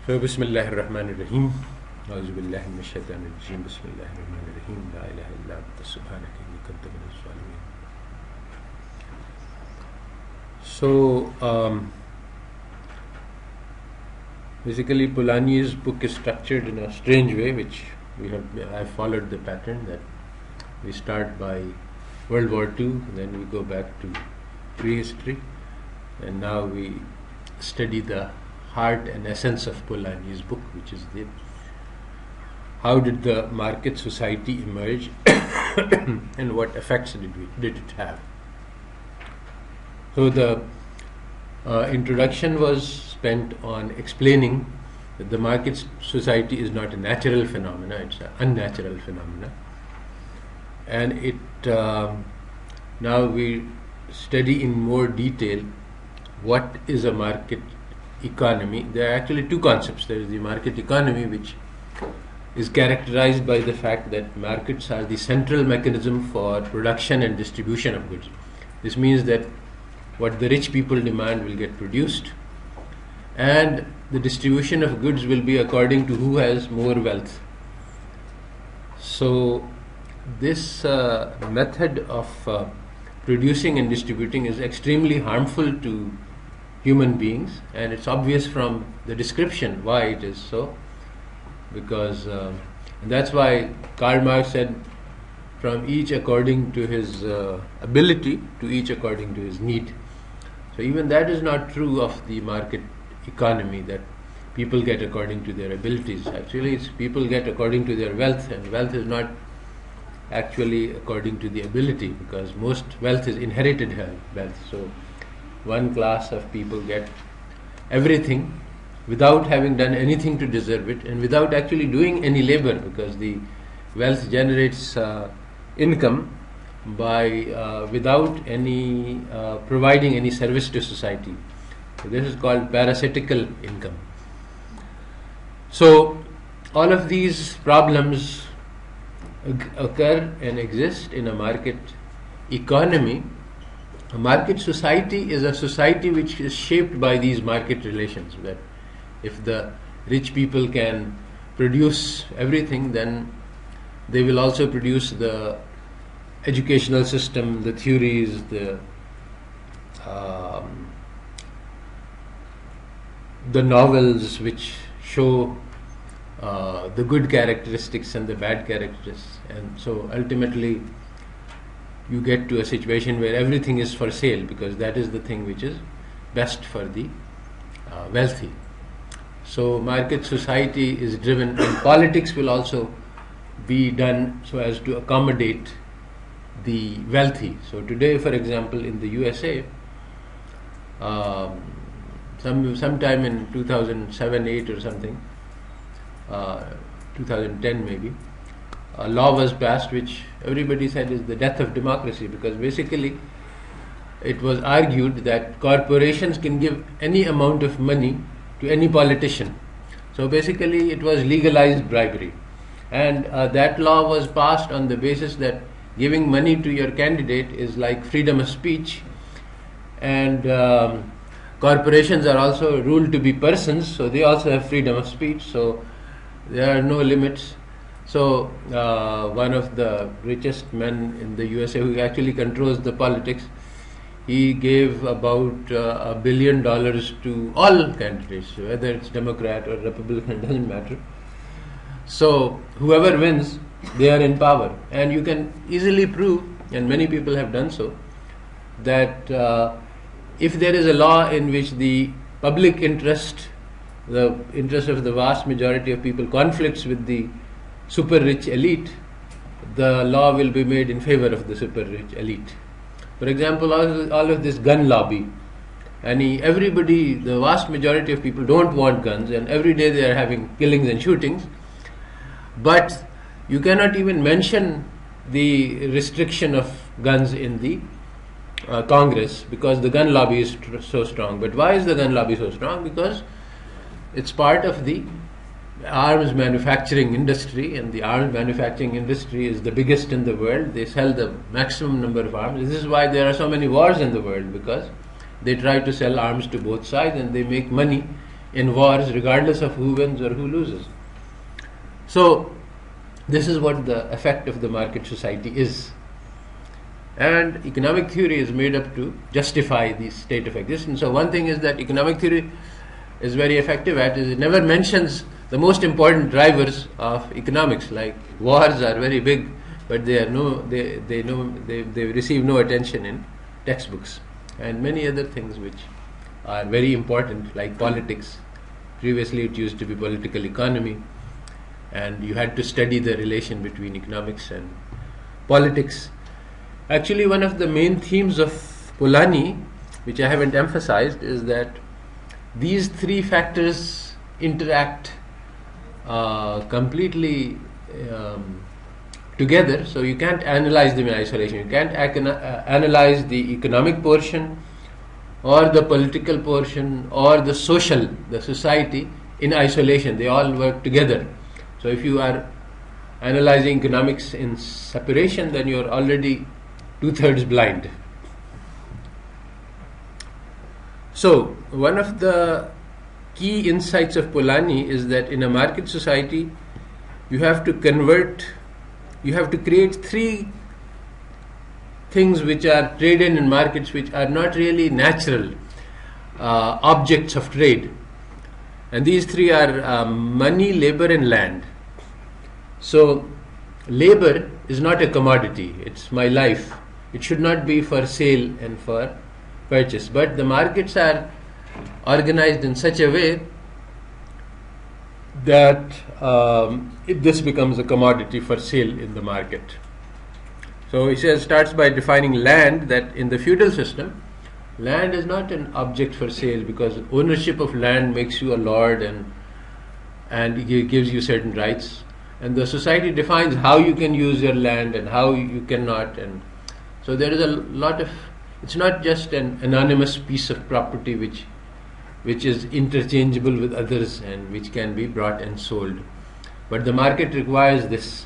So, Bismillahirrahmanirrahim. A'udhu billahi minash shaitanir rajim. Bismillahirrahmanirrahim. La ilaha illa anta subhanaka inni kuntu minaz zalimin. So, basically, Polanyi's book is structured in a strange way, which I've followed the pattern that we start by World War II, then we go back to prehistory, and now we study the heart and essence of Polanyi's book, which is how did the market society emerge and what effects did it have. So the introduction was spent on explaining that the market society is not a natural phenomena, it's an unnatural phenomena. And now we study in more detail what is a market economy. There are actually two concepts. There is the market economy, which is characterized by the fact that markets are the central mechanism for production and distribution of goods. This means that what the rich people demand will get produced, and the distribution of goods will be according to who has more wealth. So this method of producing and distributing is extremely harmful to human beings, and it's obvious from the description why it is so, because and that's why Karl Marx said, from each according to his ability to each according to his need. So even that is not true of the market economy, that people get according to their abilities. Actually, it's people get according to their wealth, and wealth is not actually according to the ability, because most wealth is inherited wealth. So one class of people get everything without having done anything to deserve it, and without actually doing any labor, because the wealth generates income by without any providing any service to society. So this is called parasitical income. So all of these problems occur and exist in a market economy. A market society is a society which is shaped by these market relations, that if the rich people can produce everything, then they will also produce the educational system, the theories, the novels which show the good characteristics and the bad characteristics, and so ultimately you get to a situation where everything is for sale, because that is the thing which is best for the wealthy. So market society is driven, and politics will also be done so as to accommodate the wealthy. So today, for example, in the USA, sometime in 2007-8 or something, 2010 maybe, a law was passed which everybody said is the death of democracy, because basically it was argued that corporations can give any amount of money to any politician. So basically it was legalized bribery, and that law was passed on the basis that giving money to your candidate is like freedom of speech, and corporations are also ruled to be persons, so they also have freedom of speech, so there are no limits. So one of the richest men in the USA, who actually controls the politics, he gave about $1 billion to all candidates, whether it's Democrat or Republican, doesn't matter. So whoever wins, they are in power. And you can easily prove, and many people have done so, that if there is a law in which the public interest, the interest of the vast majority of people, conflicts with the super rich elite, the law will be made in favor of the super rich elite. For example, all of this gun lobby, and everybody, the vast majority of people don't want guns, and every day they are having killings and shootings, but you cannot even mention the restriction of guns in the Congress, because the gun lobby is so strong. But why is the gun lobby so strong? Because it's part of the arms manufacturing industry, and the arms manufacturing industry is the biggest in the world. They sell the maximum number of arms. This is why there are so many wars in the world, because they try to sell arms to both sides, and they make money in wars regardless of who wins or who loses. So this is what the effect of the market society is. And economic theory is made up to justify the state of existence. So one thing is that economic theory is very effective at is it never mentions the most important drivers of economics, like wars are very big, but they receive no attention in textbooks, and many other things which are very important, like politics. Previously it used to be political economy, and you had to study the relation between economics and politics. Actually, one of the main themes of Polanyi, which I haven't emphasized, is that these three factors interact completely together, so you can't analyze them in isolation. You can't analyze the economic portion or the political portion or the society in isolation. They all work together. So if you are analyzing economics in separation, then you are already 2/3 blind. So one of the key insights of Polanyi is that in a market society, you have to create three things which are traded in markets, which are not really natural objects of trade. And these three are money, labor, and land. So labor is not a commodity, it's my life. It should not be for sale and for purchase. But the markets are organized in such a way that this becomes a commodity for sale in the market. So he starts by defining land, that in the feudal system, land is not an object for sale, because ownership of land makes you a lord and gives you certain rights. And the society defines how you can use your land and how you cannot. And so there is a lot of, it's not just an anonymous piece of property which is interchangeable with others and which can be bought and sold. But the market requires this.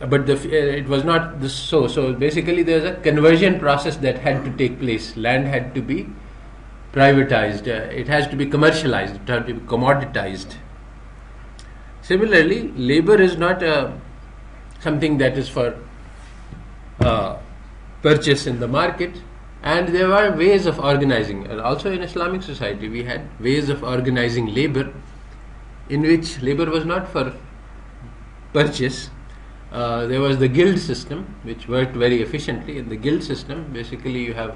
But it was not this so. So basically there is a conversion process that had to take place. Land had to be privatized. It has to be commercialized. It has to be commoditized. Similarly, labor is not something that is for purchase in the market. And there were ways of organizing. And also in Islamic society, we had ways of organizing labor, in which labor was not for purchase. There was the guild system, which worked very efficiently. In the guild system, basically you have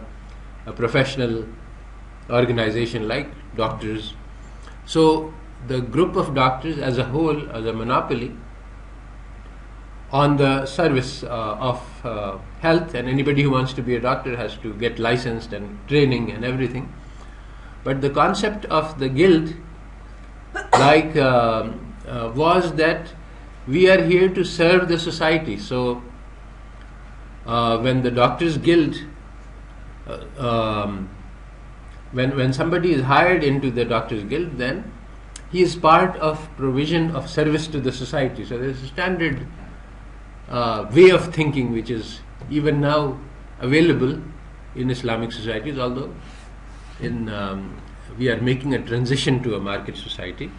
a professional organization like doctors. So the group of doctors as a whole, as a monopoly on the service of health, and anybody who wants to be a doctor has to get licensed and training and everything. But the concept of the guild was that we are here to serve the society. So when the doctors guild, when somebody is hired into the doctors guild, then he is part of provision of service to the society. So there is a standard way of thinking which is even now available in Islamic societies, although we are making a transition to a market society.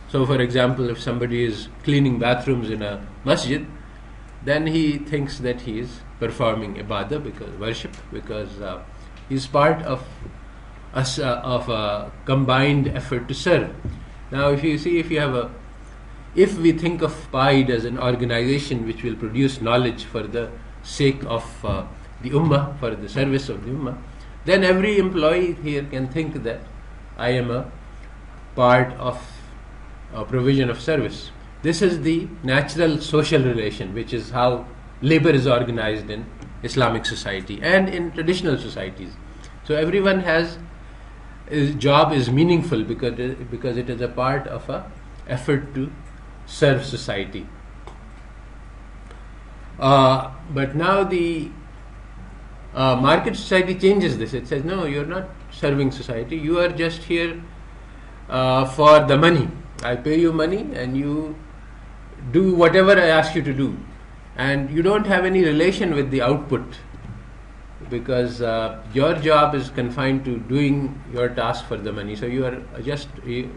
So for example, if somebody is cleaning bathrooms in a masjid, then he thinks that he is performing ibadah, worship, because he is part of a combined effort to serve. Now if we think of PIDE as an organization which will produce knowledge for the sake of the Ummah, for the service of the Ummah, then every employee here can think that I am a part of a provision of service. This is the natural social relation, which is how labor is organized in Islamic society and in traditional societies. So everyone his job is meaningful because it is a part of a effort to serve society. But now the market society changes this. It says, no, you're not serving society. You are just here for the money. I pay you money and you do whatever I ask you to do. And you don't have any relation with the output. because your job is confined to doing your task for the money. So you are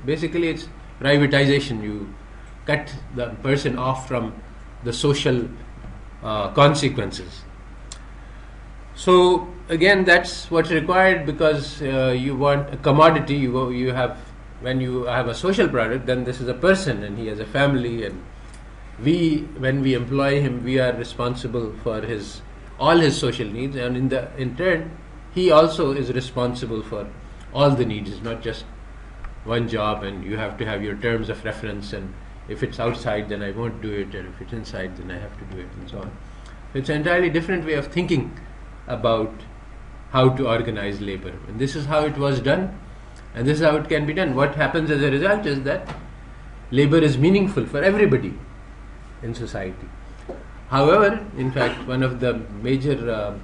basically it's privatization. You cut the person off from the social consequences. So again, that's what's required, because you want a commodity. You have, when you have a social product, then this is a person and he has a family, and when we employ him, we are responsible for all his social needs, and in turn he also is responsible for all the needs. It's not just one job, and you have to have your terms of reference, and if it's outside then I won't do it, and if it's inside then I have to do it, and so on. So it's an entirely different way of thinking about how to organize labor, and this is how it was done, and this is how it can be done. What happens as a result is that labor is meaningful for everybody in society. However, in fact, one of the major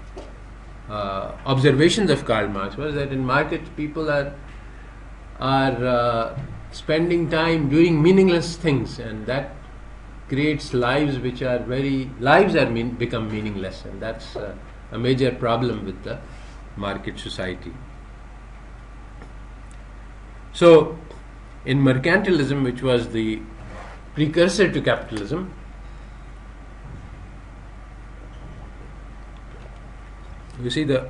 observations of Karl Marx was that in markets people are spending time doing meaningless things, and that creates lives which are become meaningless, and that's a major problem with the market society. So, in Mercantilism, which was the precursor to capitalism, you see the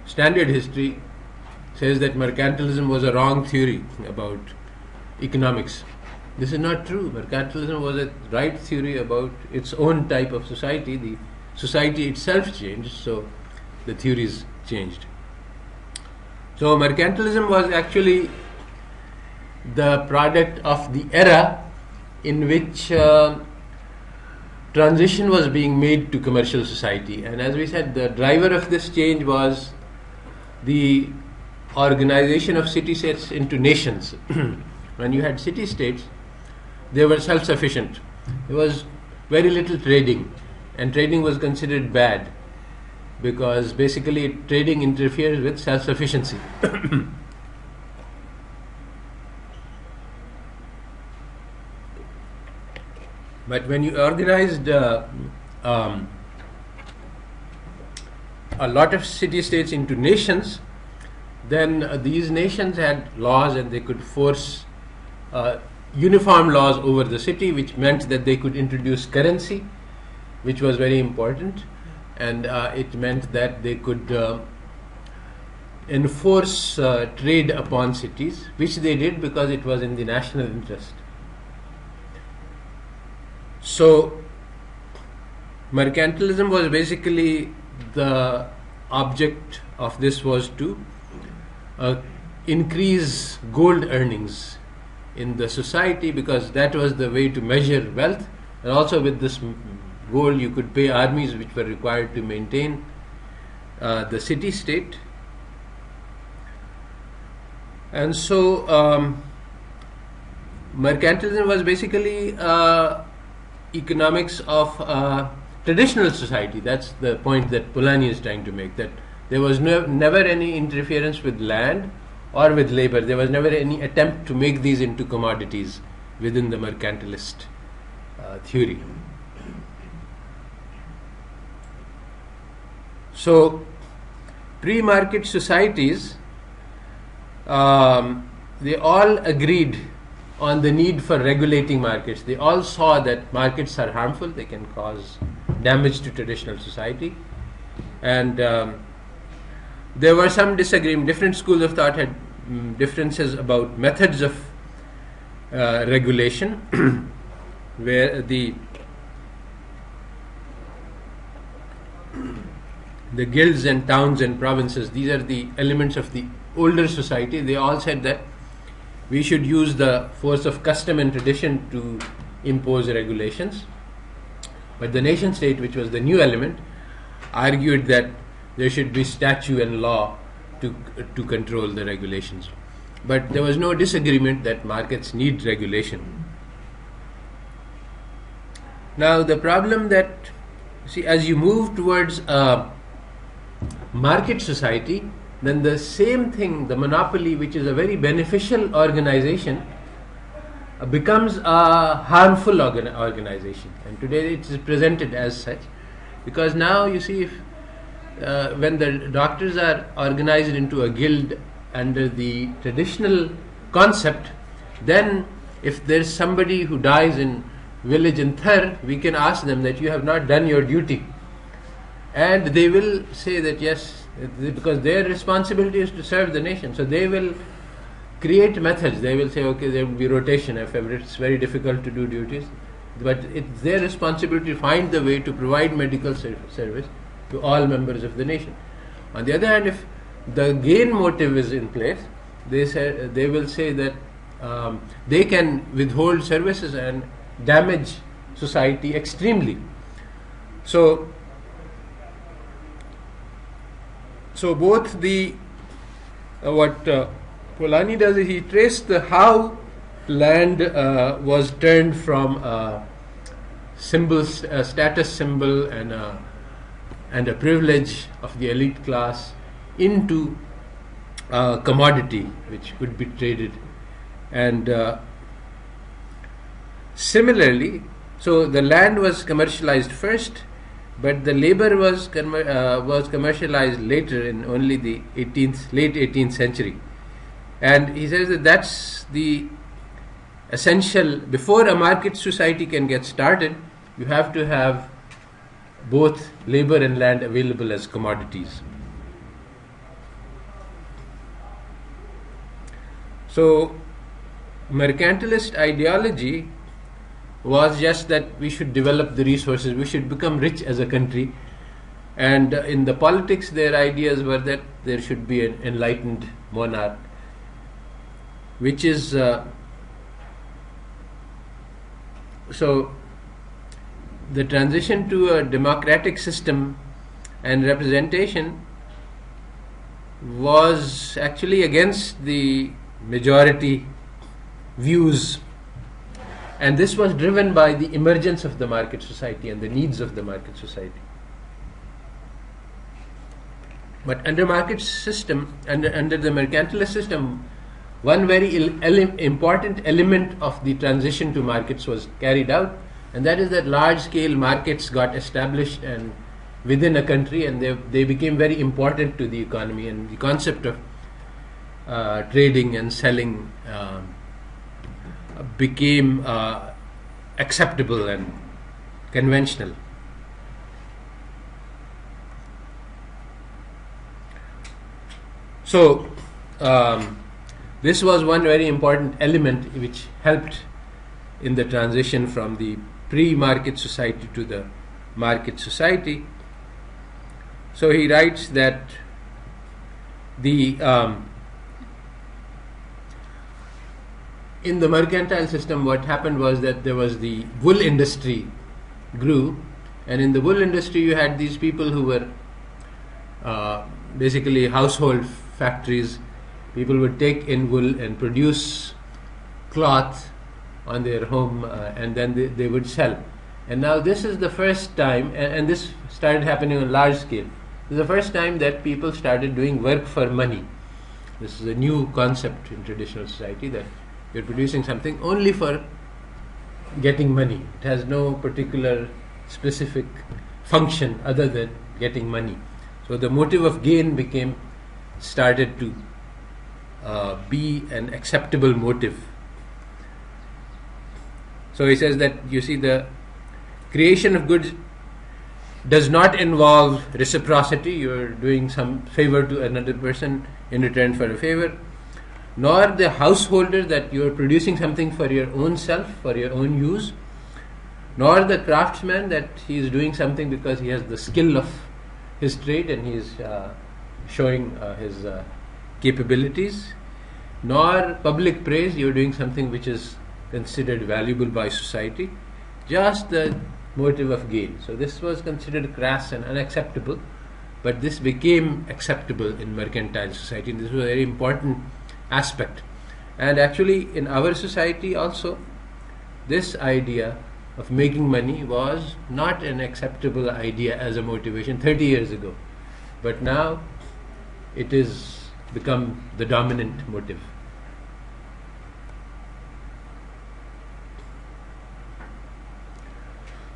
standard history says that mercantilism was a wrong theory about economics. This is not true. Mercantilism was a right theory about its own type of society. The society itself changed, so the theories changed. So mercantilism was actually the product of the era in which transition was being made to commercial society, and as we said, the driver of this change was the organization of city-states into nations. When you had city-states, they were self-sufficient. There was very little trading, and trading was considered bad because basically trading interferes with self-sufficiency. But when you organized a lot of city-states into nations, then these nations had laws, and they could force uniform laws over the city, which meant that they could introduce currency, which was very important, and it meant that they could enforce trade upon cities, which they did because it was in the national interest. So mercantilism was basically, the object of this was to increase gold earnings in the society, because that was the way to measure wealth, and also with this gold you could pay armies which were required to maintain the city-state. And so mercantilism was basically economics of traditional society. That's the point that Polanyi is trying to make, that there was never any interference with land or with labor. There was never any attempt to make these into commodities within the mercantilist theory. So pre-market societies, they all agreed on the need for regulating markets. They all saw that markets are harmful, they can cause damage to traditional society, and there were some disagreement. Different schools of thought had differences about methods of regulation, where the guilds and towns and provinces, these are the elements of the older society. They all said that we should use the force of custom and tradition to impose regulations. But the nation state, which was the new element, argued that there should be statute and law to control the regulations. But there was no disagreement that markets need regulation. Now the problem that, see, as you move towards a market society, then the same thing, the monopoly, which is a very beneficial organization, becomes a harmful organization. And today it is presented as such, because now you see, if when the doctors are organized into a guild under the traditional concept, then if there's somebody who dies in village in Thar, we can ask them that you have not done your duty. And they will say that yes, because their responsibility is to serve the nation. So they will create methods. They will say, okay, there will be rotation if ever it's very difficult to do duties. But it's their responsibility to find the way to provide medical service to all members of the nation. On the other hand, if the gain motive is in place, they will say that they can withhold services and damage society extremely. So both the what Polanyi does is he traced how land was turned from a status symbol and a privilege of the elite class into a commodity which could be traded. And similarly, so the land was commercialized first, but the labor was commercialized later in only the late 18th century. And he says that that's the essential. Before a market society can get started, you have to have both labor and land available as commodities. So mercantilist ideology was just that we should develop the resources, we should become rich as a country. And in the politics, their ideas were that there should be an enlightened monarch, which is so the transition to a democratic system and representation was actually against the majority views, and this was driven by the emergence of the market society and the needs of the market society. But under market system, under the mercantilist system, one very important element of the transition to markets was carried out, and that is that large-scale markets got established and within a country, and they became very important to the economy, and the concept of trading and selling became acceptable and conventional. So this was one very important element which helped in the transition from the pre-market society to the market society. So he writes that in the mercantile system, what happened was that there was the wool industry grew, and in the wool industry you had these people who were basically household factories. People would take in wool and produce cloth on their home, and then they would sell. And now this is the first time, and this started happening on large scale. This is the first time that people started doing work for money. This is a new concept in traditional society, that you're producing something only for getting money. It has no particular specific function other than getting money. So the motive of gain started to be an acceptable motive. So he says that, you see, the creation of goods does not involve reciprocity. You're doing some favor to another person in return for a favor, nor the householder, that you're producing something for your own self, for your own use, nor the craftsman, that he is doing something because he has the skill of his trade and he is showing his capabilities, nor public praise, you're doing something which is considered valuable by society, just the motive of gain. So this was considered crass and unacceptable, but this became acceptable in mercantile society, and this was a very important aspect. And actually in our society also, this idea of making money was not an acceptable idea as a motivation 30 years ago, but now it is become the dominant motive.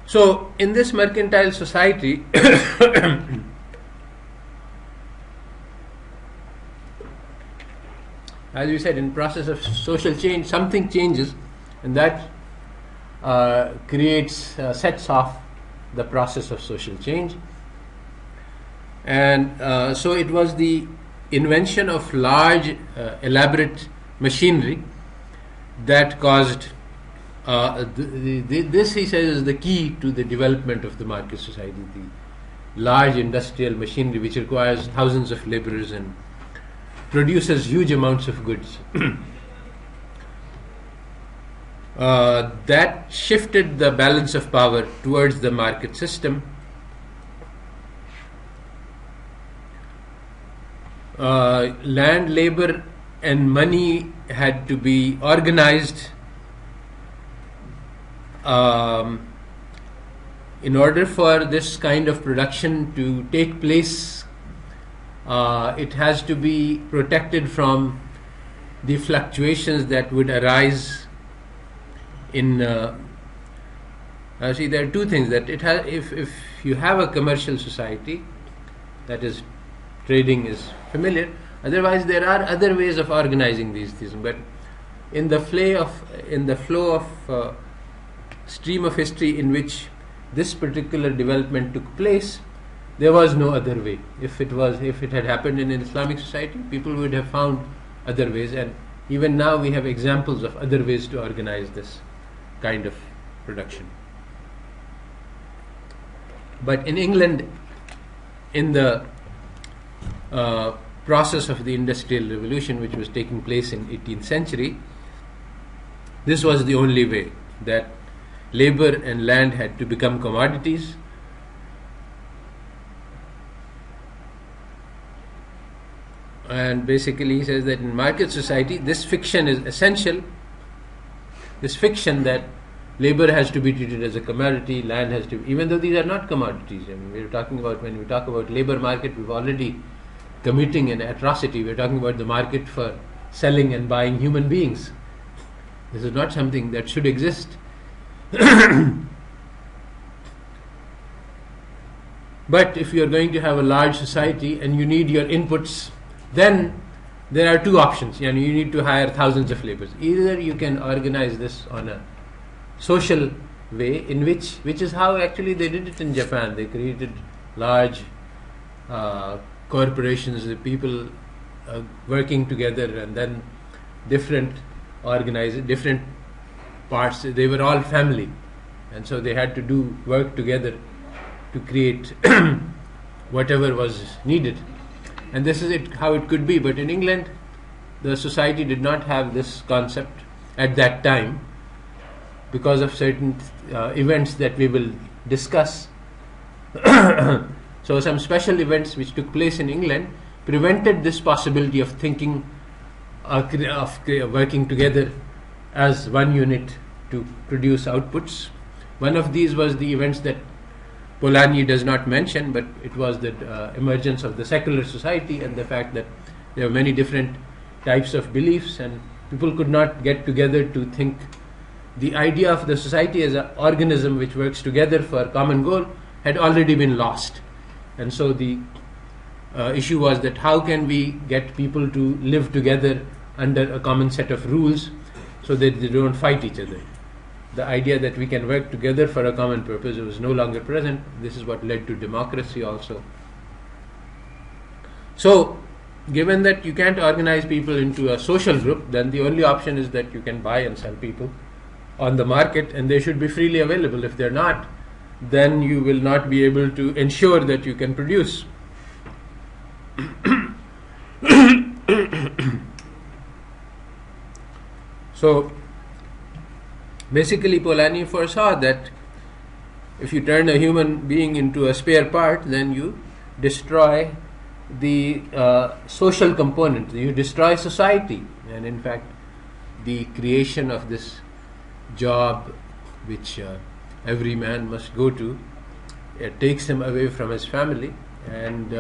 So in this mercantile society as we said, in process of social change, something changes, and that sets off the process of social change. And so it was the invention of large, elaborate machinery that caused this, he says, is the key to the development of the market society, the large industrial machinery which requires thousands of laborers and produces huge amounts of goods. That shifted the balance of power towards the market system. Land, labor, and money had to be organized in order for this kind of production to take place. It has to be protected from the fluctuations that would arise in see, there are two things that it has. If you have a commercial society, that is, trading is familiar. Otherwise, there are other ways of organizing these things. But in the flow of stream of history in which this particular development took place, there was no other way. If it had happened in an Islamic society, people would have found other ways, and even now we have examples of other ways to organize this kind of production. But in England, in the process of the Industrial Revolution, which was taking place in 18th century, this was the only way, that labor and land had to become commodities. And basically he says that in market society, this fiction is essential. This fiction that labor has to be treated as a commodity, land has to, even though these are not commodities. I mean, when we talk about labor market, we've already committing an atrocity. We're talking about the market for selling and buying human beings. This is not something that should exist. But if you're going to have a large society and you need your inputs, then there are two options. You need to hire thousands of laborers. Either you can organize this on a social way, in which is how actually they did it in Japan. They created large corporations, the people working together, and then different parts. They were all family, and so they had to work together to create whatever was needed. And this is how it could be. But in England, the society did not have this concept at that time, because of certain events that we will discuss. So some special events which took place in England prevented this possibility of thinking, of working together as one unit to produce outputs. One of these was the events that Polanyi does not mention, but it was the emergence of the secular society and the fact that there were many different types of beliefs and people could not get together to think. The idea of the society as an organism which works together for a common goal had already been lost. And so the issue was that how can we get people to live together under a common set of rules so that they don't fight each other. The idea that we can work together for a common purpose was no longer present. This is what led to democracy also. So, given that you can't organize people into a social group, then the only option is that you can buy and sell people on the market, and they should be freely available. If they're not, then you will not be able to ensure that you can produce. So basically Polanyi foresaw that if you turn a human being into a spare part, then you destroy the social component, you destroy society. And in fact, the creation of this job which every man must go to, it takes him away from his family. And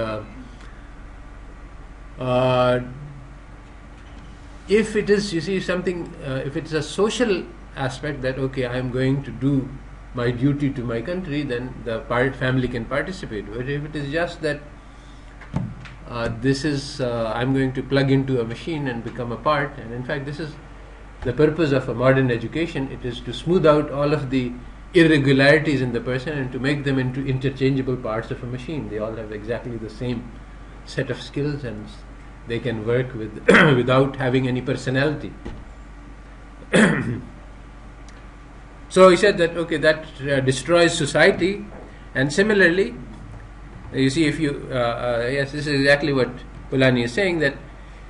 if it is, you see, something, if it's a social aspect that, okay, I am going to do my duty to my country, then the family can participate. But if it is just that this is I'm going to plug into a machine and become a part. And in fact, this is the purpose of a modern education. It is to smooth out all of the irregularities in the person and to make them into interchangeable parts of a machine. They all have exactly the same set of skills and they can work with without having any personality. So he said that, okay, that destroys society. And similarly, you see, if you yes, this is exactly what Polanyi is saying, that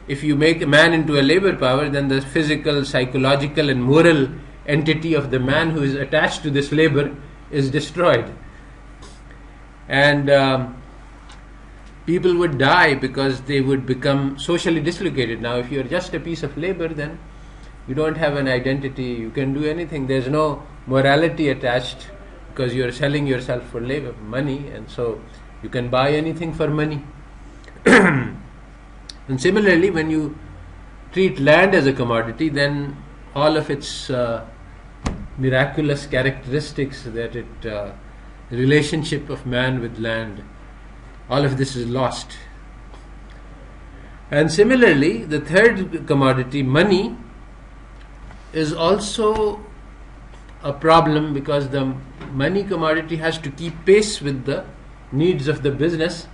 if you make a man into a labor power, then the physical, psychological and moral entity of the man who is attached to this labor is destroyed. And people would die because they would become socially dislocated. Now, if you are just a piece of labor, then you don't have an identity, you can do anything. There's no morality attached because you are selling yourself for labor, money, and so you can buy anything for money. And similarly, when you treat land as a commodity, then all of its miraculous characteristics, that it relationship of man with land, all of this is lost. And similarly, the third commodity, money, is also a problem because the money commodity has to keep pace with the needs of the business,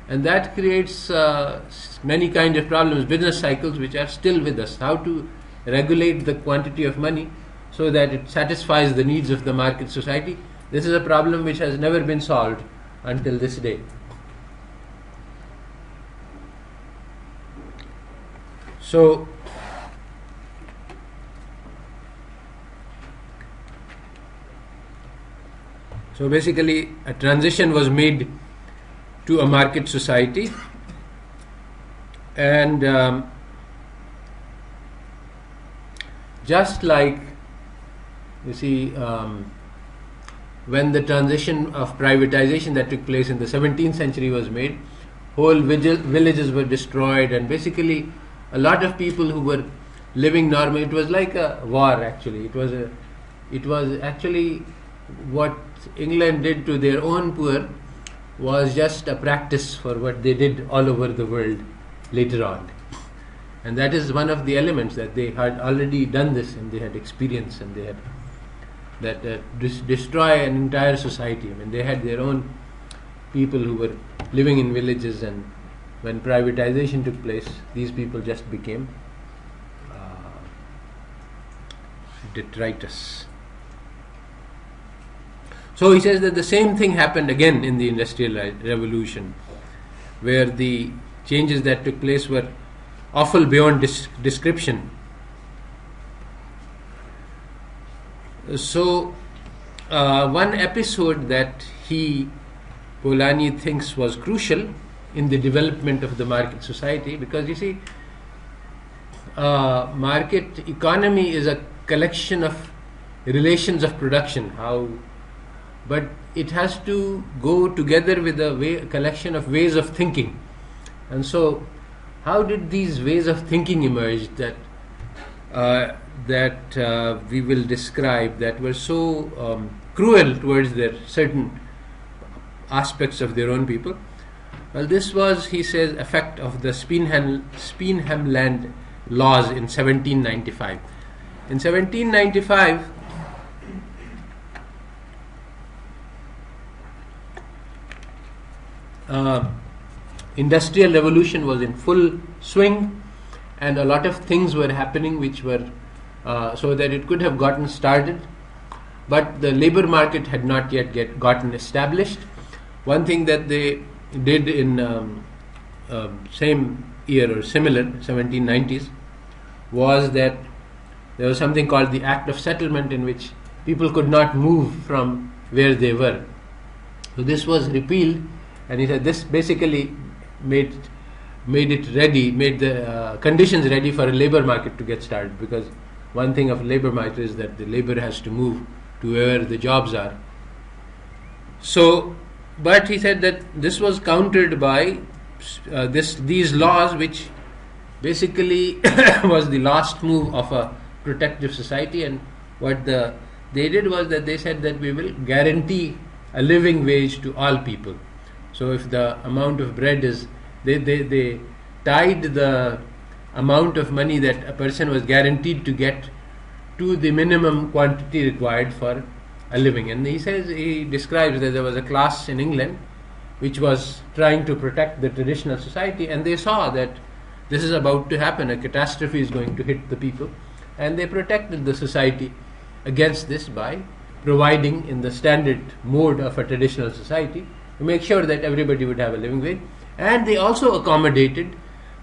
and that creates many kinds of problems, business cycles which are still with us. How to regulate the quantity of money so that it satisfies the needs of the market society. This is a problem which has never been solved until this day. So basically a transition was made to a market society, and just like you see when the transition of privatization that took place in the 17th century was made, whole villages were destroyed, and basically a lot of people who were living normally, it was like a war actually. It was actually what England did to their own poor was just a practice for what they did all over the world later on. And that is one of the elements, that they had already done this and they had experience, and they had destroy an entire society. I mean, they had their own people who were living in villages, and when privatization took place, these people just became detritus. So he says that the same thing happened again in the Industrial Revolution, where the changes that took place were awful beyond description. So one episode that Polanyi thinks was crucial in the development of the market society, because you see, market economy is a collection of relations of production, but it has to go together with a collection of ways of thinking. And so how did these ways of thinking emerge that we will describe, that were so cruel towards their certain aspects of their own people? Well, this was, he says, effect of the Speenhamland laws in 1795. In 1795, industrial revolution was in full swing, and a lot of things were happening which were so that it could have gotten started, but the labor market had not yet gotten established. One thing that they did in same year or similar 1790s was that there was something called the Act of Settlement, in which people could not move from where they were. So this was repealed, and he said this basically made the conditions ready for a labor market to get started, because one thing of labor market is that the labor has to move to where the jobs are. So, but he said that this was countered by these laws, which basically was the last move of a protective society. And what they did was that they said that we will guarantee a living wage to all people. So if the amount of bread is They tied the amount of money that a person was guaranteed to get to the minimum quantity required for a living. And he describes that there was a class in England which was trying to protect the traditional society, and they saw that this is about to happen, a catastrophe is going to hit the people, and they protected the society against this by providing in the standard mode of a traditional society to make sure that everybody would have a living wage. And they also accommodated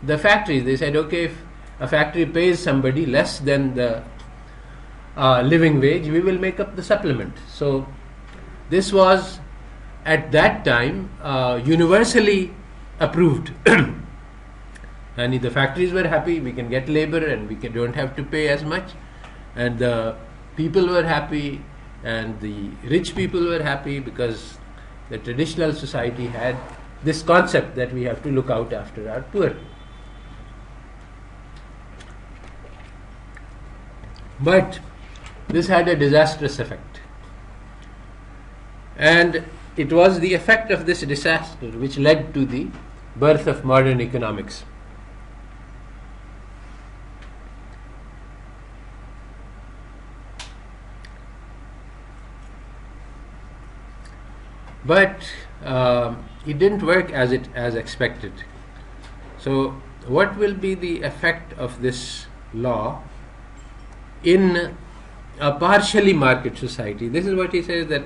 the factories. They said, okay, if a factory pays somebody less than the living wage, we will make up the supplement. So this was at that time universally approved. And the factories were happy, we can get labor and don't have to pay as much, and the people were happy and the rich people were happy, because the traditional society had this concept that we have to look out after our poor. But this had a disastrous effect, and it was the effect of this disaster which led to the birth of modern economics. But it didn't work as expected. So what will be the effect of this law in a partially market society? This is what he says, that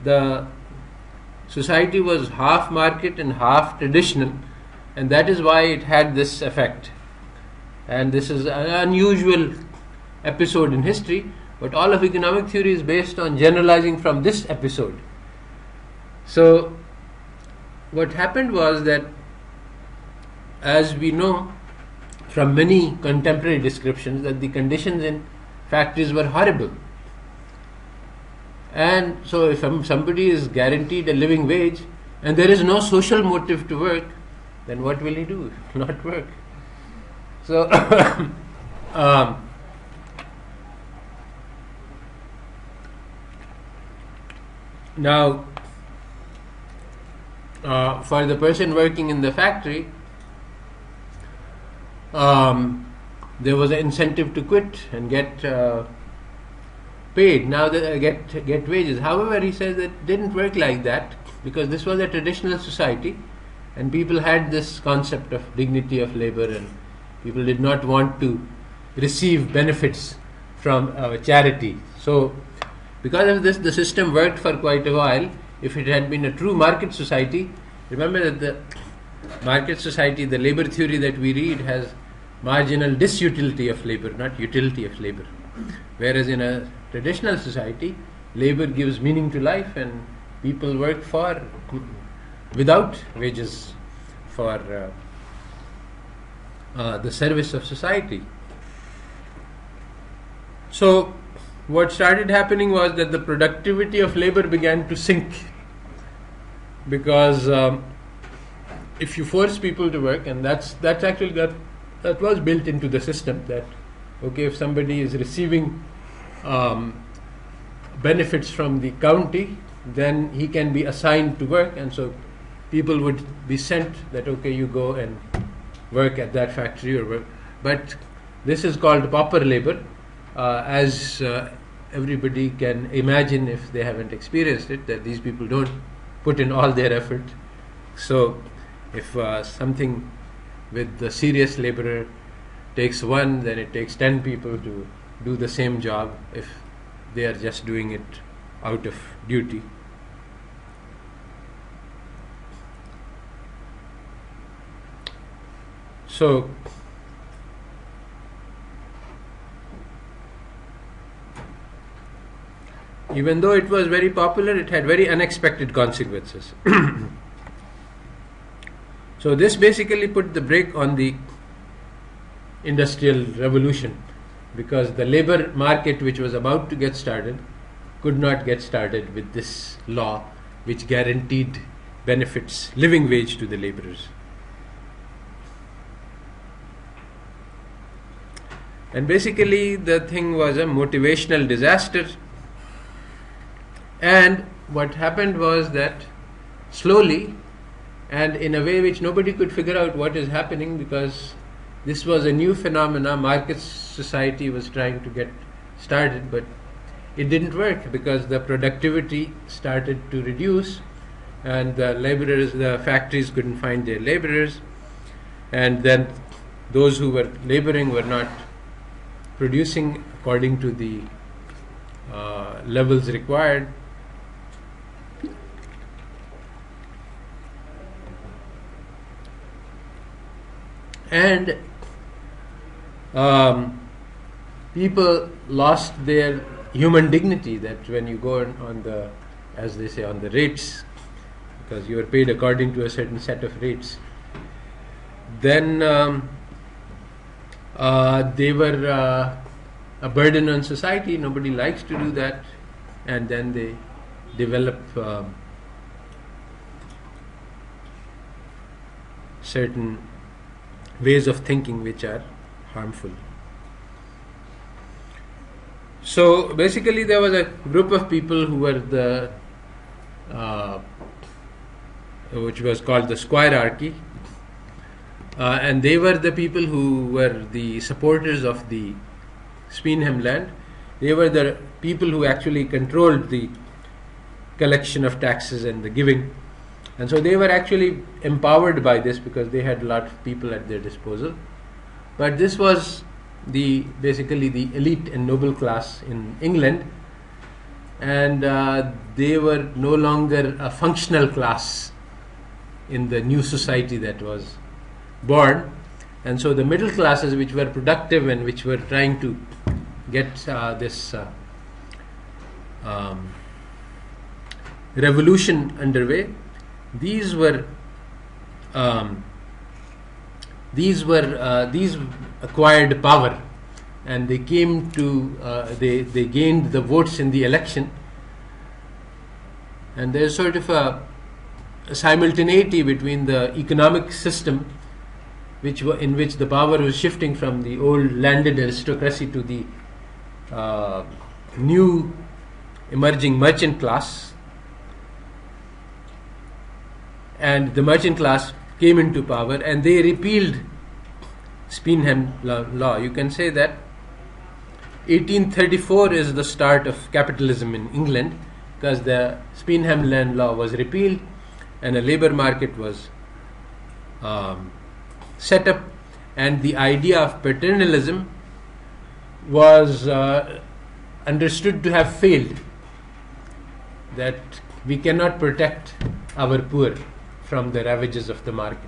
the society was half market and half traditional, and that is why it had this effect. And this is an unusual episode in history, but all of economic theory is based on generalizing from this episode. So what happened was that, as we know from many contemporary descriptions, that the conditions in factories were horrible. And so if somebody is guaranteed a living wage and there is no social motive to work, then what will he do? Not work. So now for the person working in the factory, there was an incentive to quit and get paid. Now they get wages. However, he says that it didn't work like that, because this was a traditional society, and people had this concept of dignity of labor, and people did not want to receive benefits from charity. So because of this, the system worked for quite a while. If it had been a true market society, remember that the market society, the labor theory that we read, has marginal disutility of labor, not utility of labor. Whereas in a traditional society, labor gives meaning to life, and people work without wages for the service of society. So what started happening was that the productivity of labor began to sink, because if you force people to work, and that was built into the system, that okay, if somebody is receiving benefits from the county, then he can be assigned to work, and so people would be sent that okay, you go and work at that factory or work. But this is called pauper labor, as everybody can imagine if they haven't experienced it, that these people don't put in all their effort. So if something with the serious laborer takes one, then it takes 10 people to do the same job if they are just doing it out of duty. So even though it was very popular, it had very unexpected consequences. So this basically put the brake on the industrial revolution, because the labor market, which was about to get started, could not get started with this law which guaranteed benefits, living wage to the laborers. And basically the thing was a motivational disaster. And what happened was that slowly and in a way which nobody could figure out what is happening, because this was a new phenomena. Market society was trying to get started, but it didn't work because the productivity started to reduce, and the factories couldn't find their laborers, and then those who were laboring were not producing according to the levels required. And people lost their human dignity, that when you go on the, as they say, on the rates, because you are paid according to a certain set of rates, then they were a burden on society. Nobody likes to do that, and then they develop certain ways of thinking which are harmful. So basically there was a group of people who were which was called the squirearchy, and they were the people who were the supporters of the Speenhamland. They were the people who actually controlled the collection of taxes and the giving. And so they were actually empowered by this because they had a lot of people at their disposal. But this was basically the elite and noble class in England, and they were no longer a functional class in the new society that was born. And so the middle classes, which were productive and which were trying to get this revolution underway, these acquired power, and they came to they gained the votes in the election, and there's sort of a simultaneity between the economic system in which the power was shifting from the old landed aristocracy to the new emerging merchant class. And the merchant class came into power, and they repealed Speenham law. You can say that 1834 is the start of capitalism in England, because the Speenhamland law was repealed and a labor market was set up, and the idea of paternalism was understood to have failed, that we cannot protect our poor from the ravages of the market.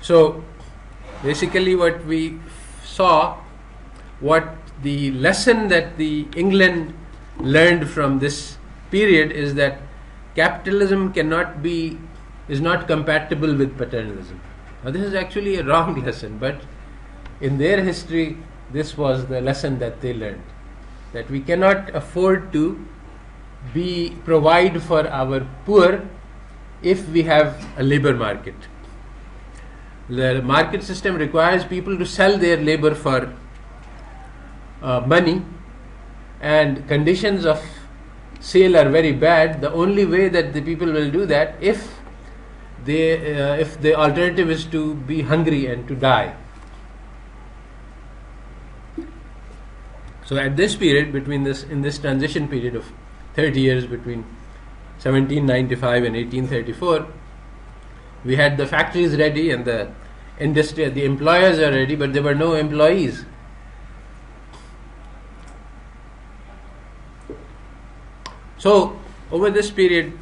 So basically what we saw, what the lesson that the England learned from this period is that capitalism is not compatible with paternalism. Now this is actually a wrong lesson, but in their history this was the lesson that they learned, that we cannot afford to provide for our poor if we have a labor market. The market system requires people to sell their labor for money, and conditions of sale are very bad. The only way that the people will do that if the alternative is to be hungry and to die. So at this period, in this transition period of 30 years between 1795 and 1834, we had the factories ready and the industry, the employers are ready, but there were no employees. So over this period,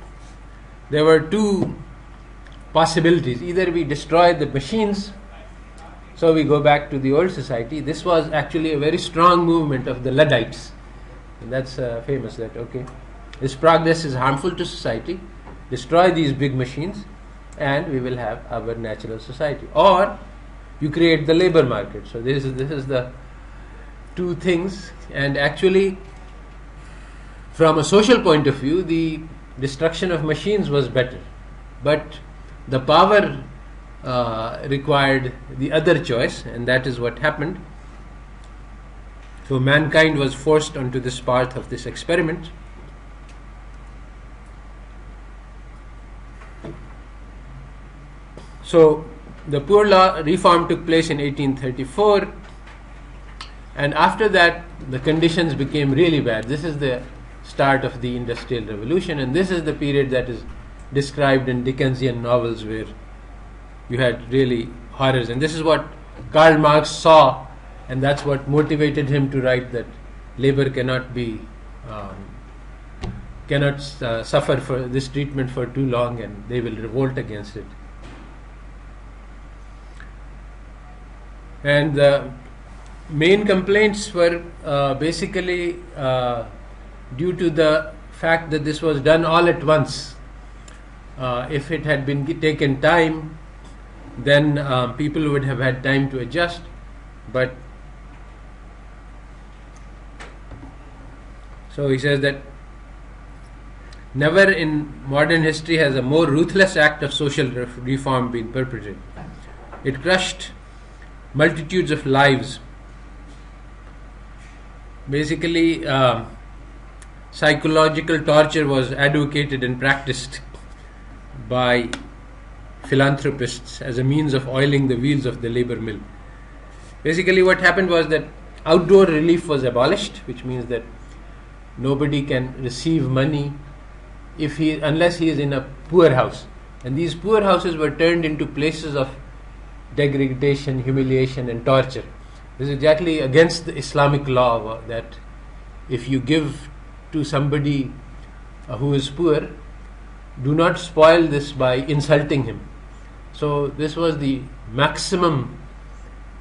there were two possibilities. Either we destroy the machines, so we go back to the old society. This was actually a very strong movement of the Luddites, and that's famous, that this progress is harmful to society, destroy these big machines and we will have our natural society. Or you create the labor market. So this is the two things, and actually from a social point of view the destruction of machines was better, but the power required the other choice, and that is what happened. So mankind was forced onto this path of this experiment. So the Poor Law reform took place in 1834, and after that the conditions became really bad. This is the start of the Industrial Revolution, and this is the period that is described in Dickensian novels where you had really horrors. And this is what Karl Marx saw, and that's what motivated him to write that labor cannot be suffer for this treatment for too long, and they will revolt against it. And the main complaints were basically due to the fact that this was done all at once. If it had been taken time, then people would have had time to adjust. But so he says that never in modern history has a more ruthless act of social reform been perpetrated. It crushed multitudes of lives. Basically, psychological torture was advocated and practiced by philanthropists as a means of oiling the wheels of the labor mill. Basically, what happened was that outdoor relief was abolished, which means that nobody can receive money unless he is in a poor house. And these poor houses were turned into places of degradation, humiliation, and torture. This is exactly against the Islamic law that if you give to somebody who is poor, do not spoil this by insulting him. So this was the maximum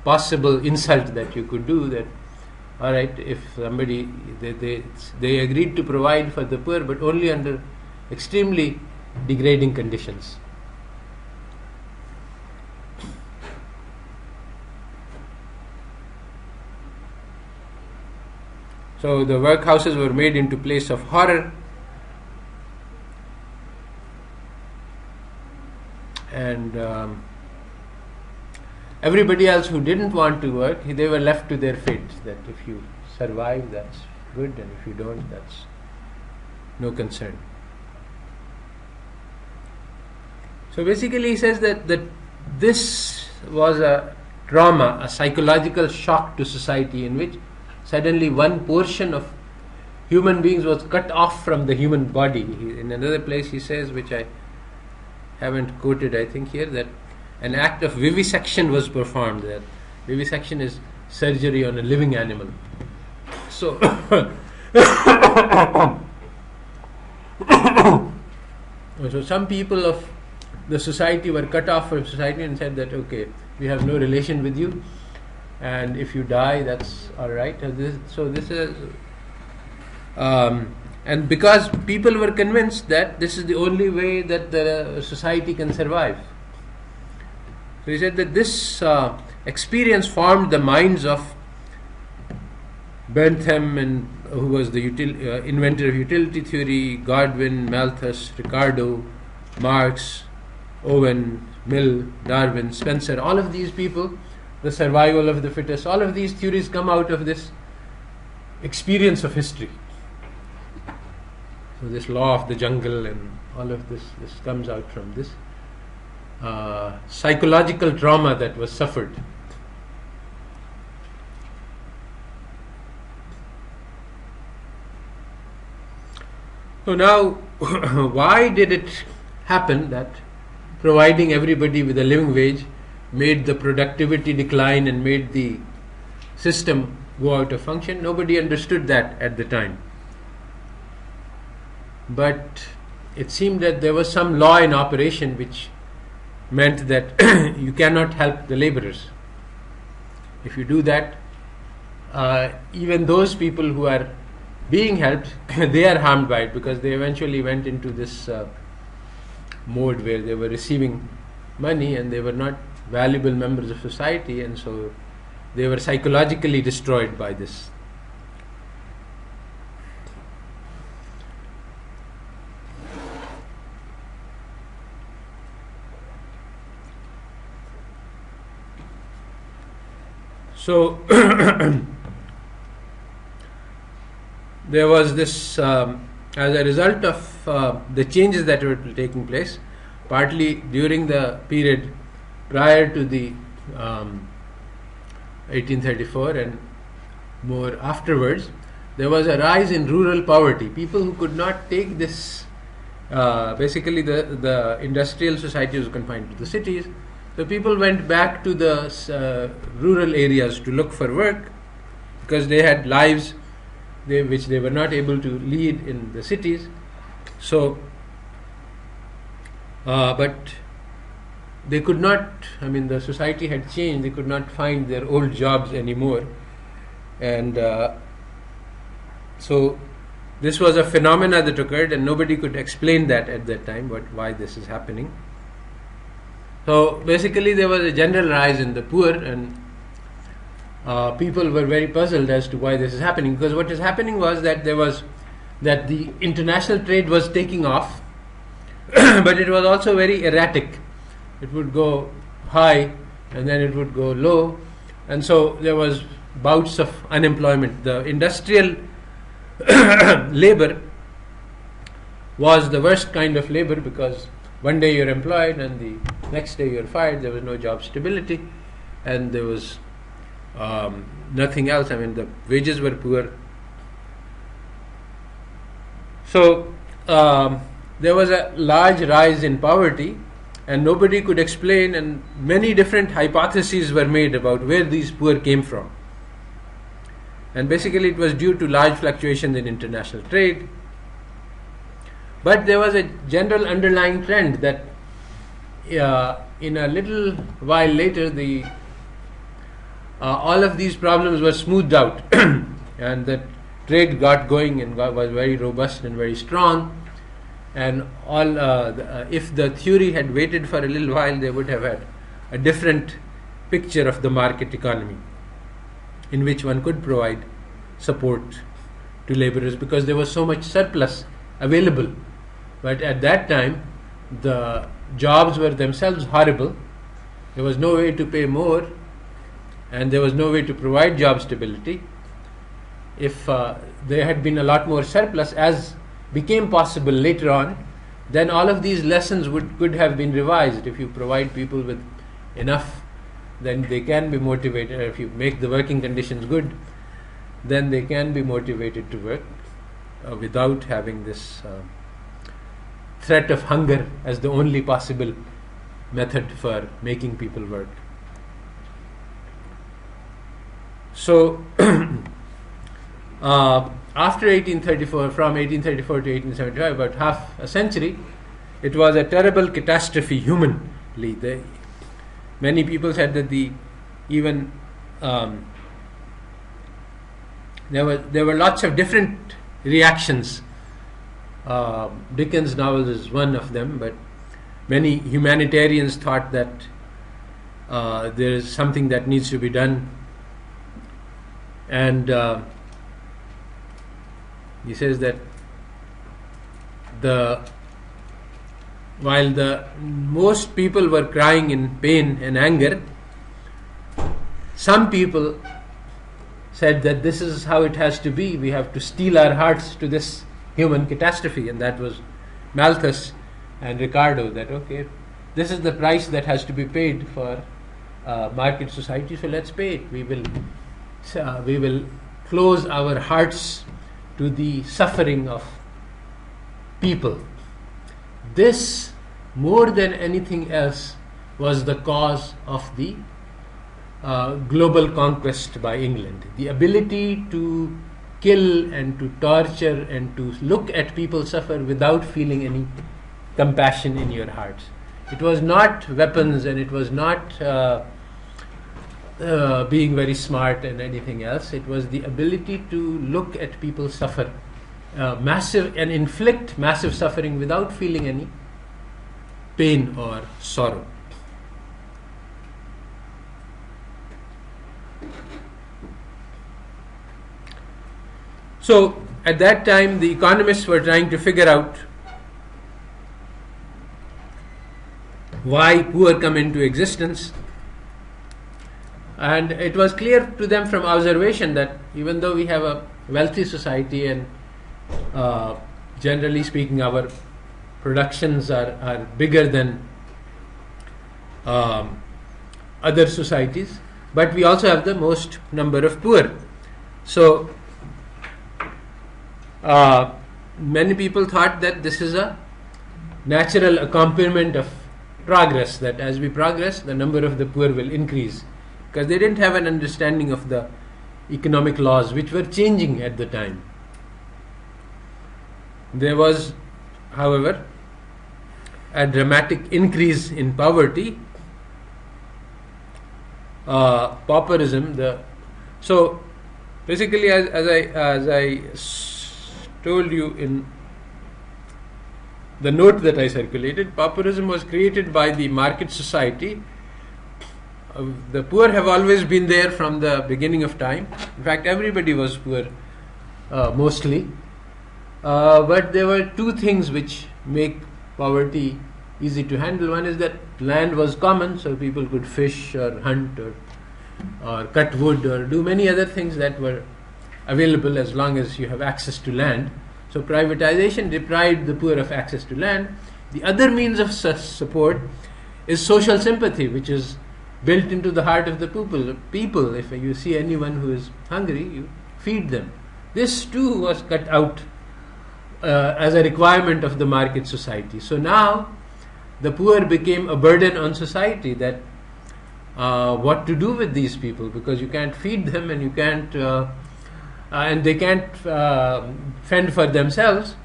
possible insult that you could do. That all right, if somebody they agreed to provide for the poor, but only under extremely degrading conditions. So the workhouses were made into place of horror, and everybody else who didn't want to work, they were left to their fate. That if you survive, that's good, and if you don't, that's no concern. So basically he says that this was a trauma, a psychological shock to society, in which suddenly one portion of human beings was cut off from the human body. In another place he says, which I haven't quoted I think here, that an act of vivisection was performed. That vivisection is surgery on a living animal. So so some people of the society were cut off from society and said that okay, we have no relation with you, and if you die, that's all right. So this is and because people were convinced that this is the only way that the society can survive. So he said that this experience formed the minds of Bentham, and who was the inventor of utility theory, Godwin, Malthus, Ricardo, Marx, Owen, Mill, Darwin, Spencer. All of these people, the survival of the fittest, all of these theories come out of this experience of history. So this law of the jungle and all of this comes out from this psychological trauma that was suffered. So now, why did it happen that providing everybody with a living wage made the productivity decline and made the system go out of function? Nobody understood that at the time. But it seemed that there was some law in operation which meant that you cannot help the laborers. If you do that, even those people who are being helped, they are harmed by it, because they eventually went into this mode where they were receiving money and they were not valuable members of society, and so they were psychologically destroyed by this. So there was this, as a result of the changes that were taking place, partly during the period prior to the 1834 and more afterwards, there was a rise in rural poverty. People who could not take this, basically the industrial society was confined to the cities, so people went back to the rural areas to look for work, because they had lives which they were not able to lead in the cities. So, but they could not, the society had changed, they could not find their old jobs anymore. And so this was a phenomena that occurred, and nobody could explain that at that time, why this is happening. So basically there was a general rise in the poor, and people were very puzzled as to why this is happening, because what is happening was that the international trade was taking off, but it was also very erratic. It would go high and then it would go low, and so there was bouts of unemployment. The industrial labor was the worst kind of labor, because one day you're employed and the next day you're fired. There was no job stability, and there was nothing else. The wages were poor. So there was a large rise in poverty, and nobody could explain, and many different hypotheses were made about where these poor came from. And basically it was due to large fluctuations in international trade. But there was a general underlying trend that in a little while later all of these problems were smoothed out and the trade got going and was very robust and very strong. And if the theory had waited for a little while, they would have had a different picture of the market economy, in which one could provide support to laborers, because there was so much surplus available. But at that time, the jobs were themselves horrible. There was no way to pay more, and there was no way to provide job stability. If there had been a lot more surplus, as became possible later on, then all of these lessons could have been revised. If you provide people with enough, then they can be motivated. If you make the working conditions good, then they can be motivated to work without having this threat of hunger as the only possible method for making people work. So after 1834, from 1834 to 1875, about half a century, it was a terrible catastrophe humanly. Many people said that there were lots of different reactions. Dickens' novels is one of them, but many humanitarians thought that there is something that needs to be done, and he says that while the most people were crying in pain and anger, some people said that this is how it has to be. We have to steel our hearts to this human catastrophe, and that was Malthus and Ricardo. That this is the price that has to be paid for market society, so let's pay it. We will close our hearts to the suffering of people. This, more than anything else, was the cause of the global conquest by England. The ability to kill and to torture and to look at people suffer without feeling any compassion in your hearts. It was not weapons, and it was not being very smart and anything else. It was the ability to look at people suffer massive and inflict massive suffering without feeling any pain or sorrow. So at that time, the economists were trying to figure out why poor come into existence, and it was clear to them from observation that even though we have a wealthy society and Generally speaking, our productions are bigger than other societies, but we also have the most number of poor. So many people thought that this is a natural accompaniment of progress, that as we progress, the number of the poor will increase, because they didn't have an understanding of the economic laws which were changing at the time. There was, however, a dramatic increase in poverty, pauperism. So basically, as I told you in the note that I circulated, pauperism was created by the market society. The poor have always been there from the beginning of time. In fact, everybody was poor, mostly. But there were two things which make poverty easy to handle. One is that land was common, so people could fish or hunt or cut wood or do many other things that were available as long as you have access to land. So privatization deprived the poor of access to land. The other means of support is social sympathy, which is built into the heart of the people. If you see anyone who is hungry, you feed them. This too was cut out as a requirement of the market society. So now the poor became a burden on society, that what to do with these people, because you can't feed them and you can't and they can't fend for themselves.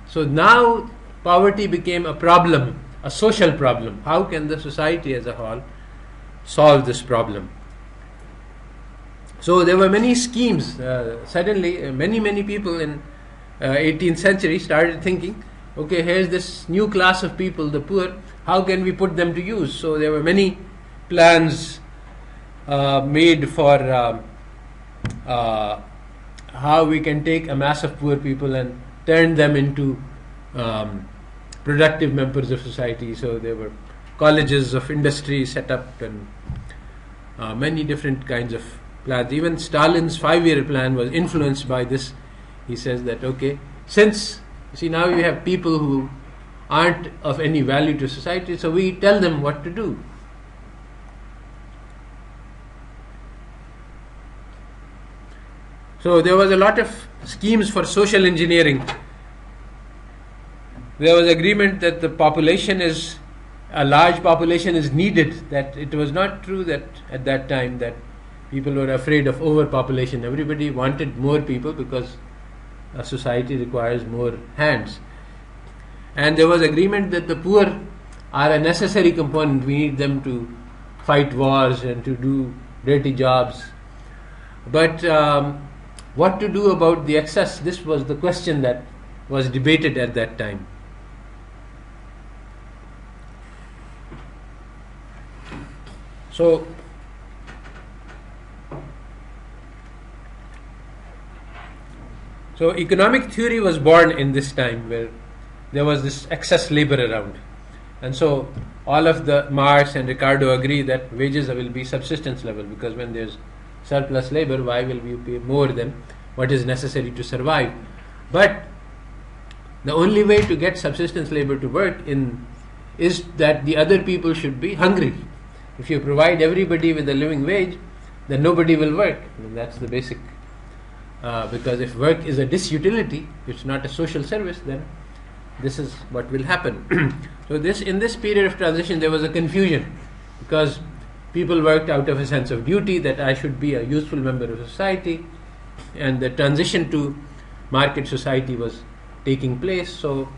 So now poverty became a problem, a social problem. How can the society as a whole solve this problem? So there were many schemes. Suddenly many people in 18th century started thinking, okay, here's this new class of people, the poor, how can we put them to use? So there were many plans made for how we can take a mass of poor people and turn them into productive members of society. So there were colleges of industry set up and many different kinds of plans. Even Stalin's 5-year plan was influenced by this. He says that, okay, since, you see, now we have people who aren't of any value to society, so we tell them what to do. So there was a lot of schemes for social engineering. There was agreement that a large population is needed, that it was not true that at that time that people were afraid of overpopulation. Everybody wanted more people because a society requires more hands. And there was agreement that the poor are a necessary component. We need them to fight wars and to do dirty jobs. But what to do about the excess? This was the question that was debated at that time. So economic theory was born in this time where there was this excess labor around. And so all of the Marx and Ricardo agree that wages will be subsistence level, because when there's surplus labor, why will we pay more than what is necessary to survive? But the only way to get subsistence labor to work is that the other people should be hungry. If you provide everybody with a living wage, then nobody will work. And that's the basic. Because if work is a disutility, it's not a social service, then this is what will happen. So in this period of transition, there was a confusion, because people worked out of a sense of duty that I should be a useful member of society, and the transition to market society was taking place. So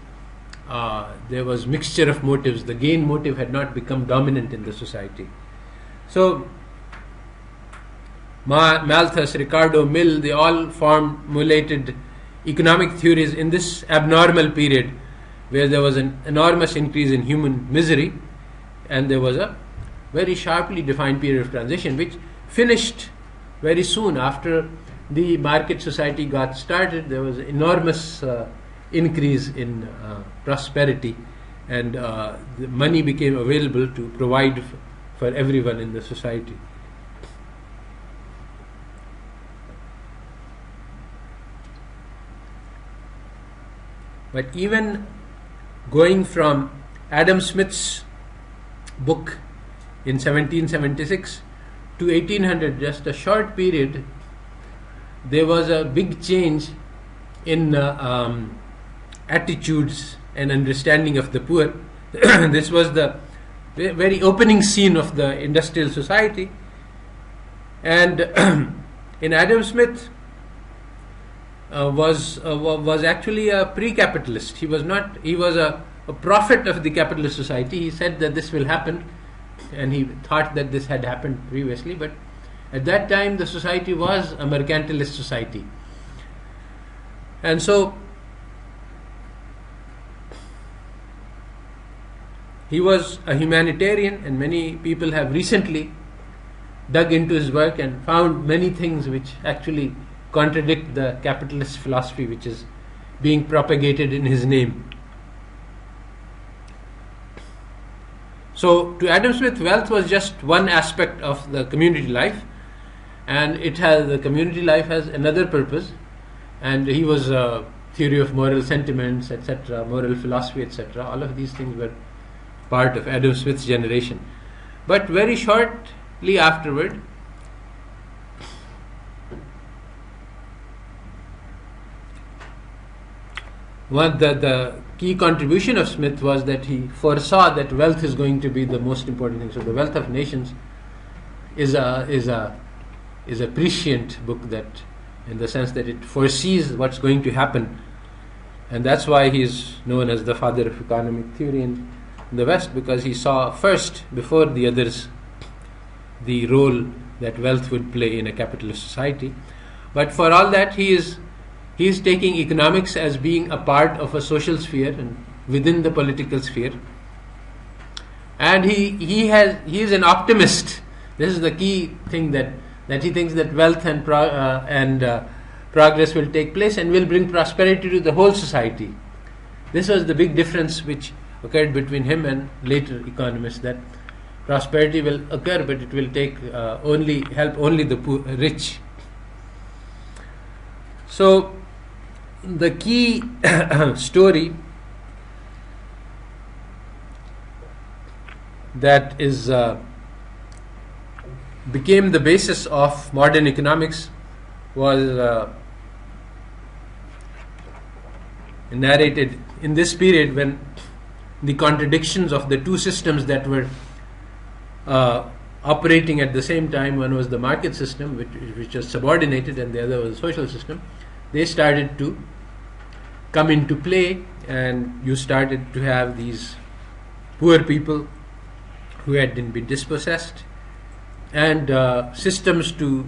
there was mixture of motives. The gain motive had not become dominant in the society. So Malthus, Ricardo, Mill, they all formulated economic theories in this abnormal period where there was an enormous increase in human misery, and there was a very sharply defined period of transition which finished very soon after the market society got started. There was an enormous increase in prosperity, and the money became available to provide for everyone in the society. But even going from Adam Smith's book in 1776 to 1800, just a short period, there was a big change in attitudes and understanding of the poor. This was the very opening scene of the industrial society. And in Adam Smith was actually a pre-capitalist. He was not. He was a prophet of the capitalist society. He said that this will happen, and he thought that this had happened previously. But at that time, the society was a mercantilist society, and so he was a humanitarian. And many people have recently dug into his work and found many things which actually contradict the capitalist philosophy which is being propagated in his name. So to Adam Smith, wealth was just one aspect of the community life, and the community life has another purpose. And he was a theory of moral sentiments, etc., moral philosophy, etc. All of these things were part of Adam Smith's generation. But very shortly afterward, the key contribution of Smith was that he foresaw that wealth is going to be the most important thing. So the Wealth of Nations is a prescient book, that in the sense that it foresees what's going to happen, and that's why he is known as the father of economic theory in the West, because he saw first, before the others, the role that wealth would play in a capitalist society. But for all that, he is taking economics as being a part of a social sphere and within the political sphere. And he is an optimist. This is the key thing, that he thinks that wealth and progress will take place and will bring prosperity to the whole society. This was the big difference which occurred between him and later economists, that prosperity will occur, but it will take help only the rich. So the key story that is became the basis of modern economics was narrated in this period, when the contradictions of the two systems that were operating at the same time, one was the market system, which was subordinated, and the other was the social system, they started to come into play, and you started to have these poor people who had been dispossessed, and systems to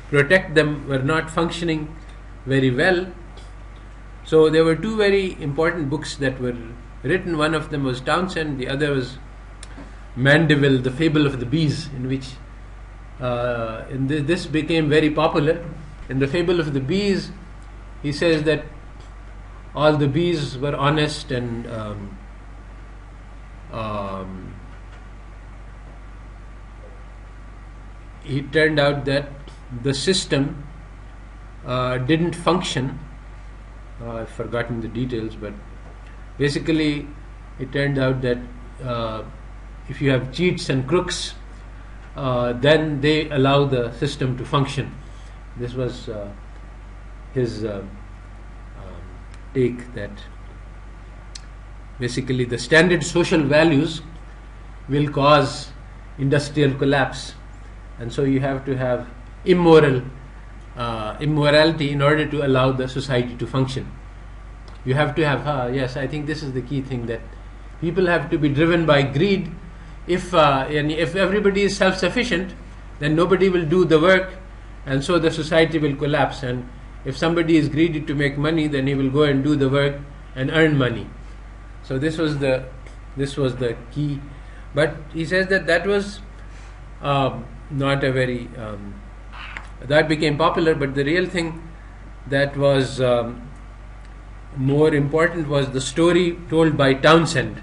protect them were not functioning very well. So there were two very important books that were written. One of them was Townsend, the other was Mandeville, The Fable of the Bees, in which this became very popular. In The Fable of the Bees, he says that all the bees were honest, and it turned out that the system didn't function. I've forgotten the details, but basically it turned out that if you have cheats and crooks, then they allow the system to function. This was his take, that basically the standard social values will cause industrial collapse, and so you have to have immorality in order to allow the society to function. You have to have yes, I think this is the key thing, that people have to be driven by greed. If everybody is self-sufficient, then nobody will do the work, and so the society will collapse. And if somebody is greedy to make money, then he will go and do the work and earn money. So this was the key. But he says that was not a very that became popular, but the real thing that was more important was the story told by Townsend.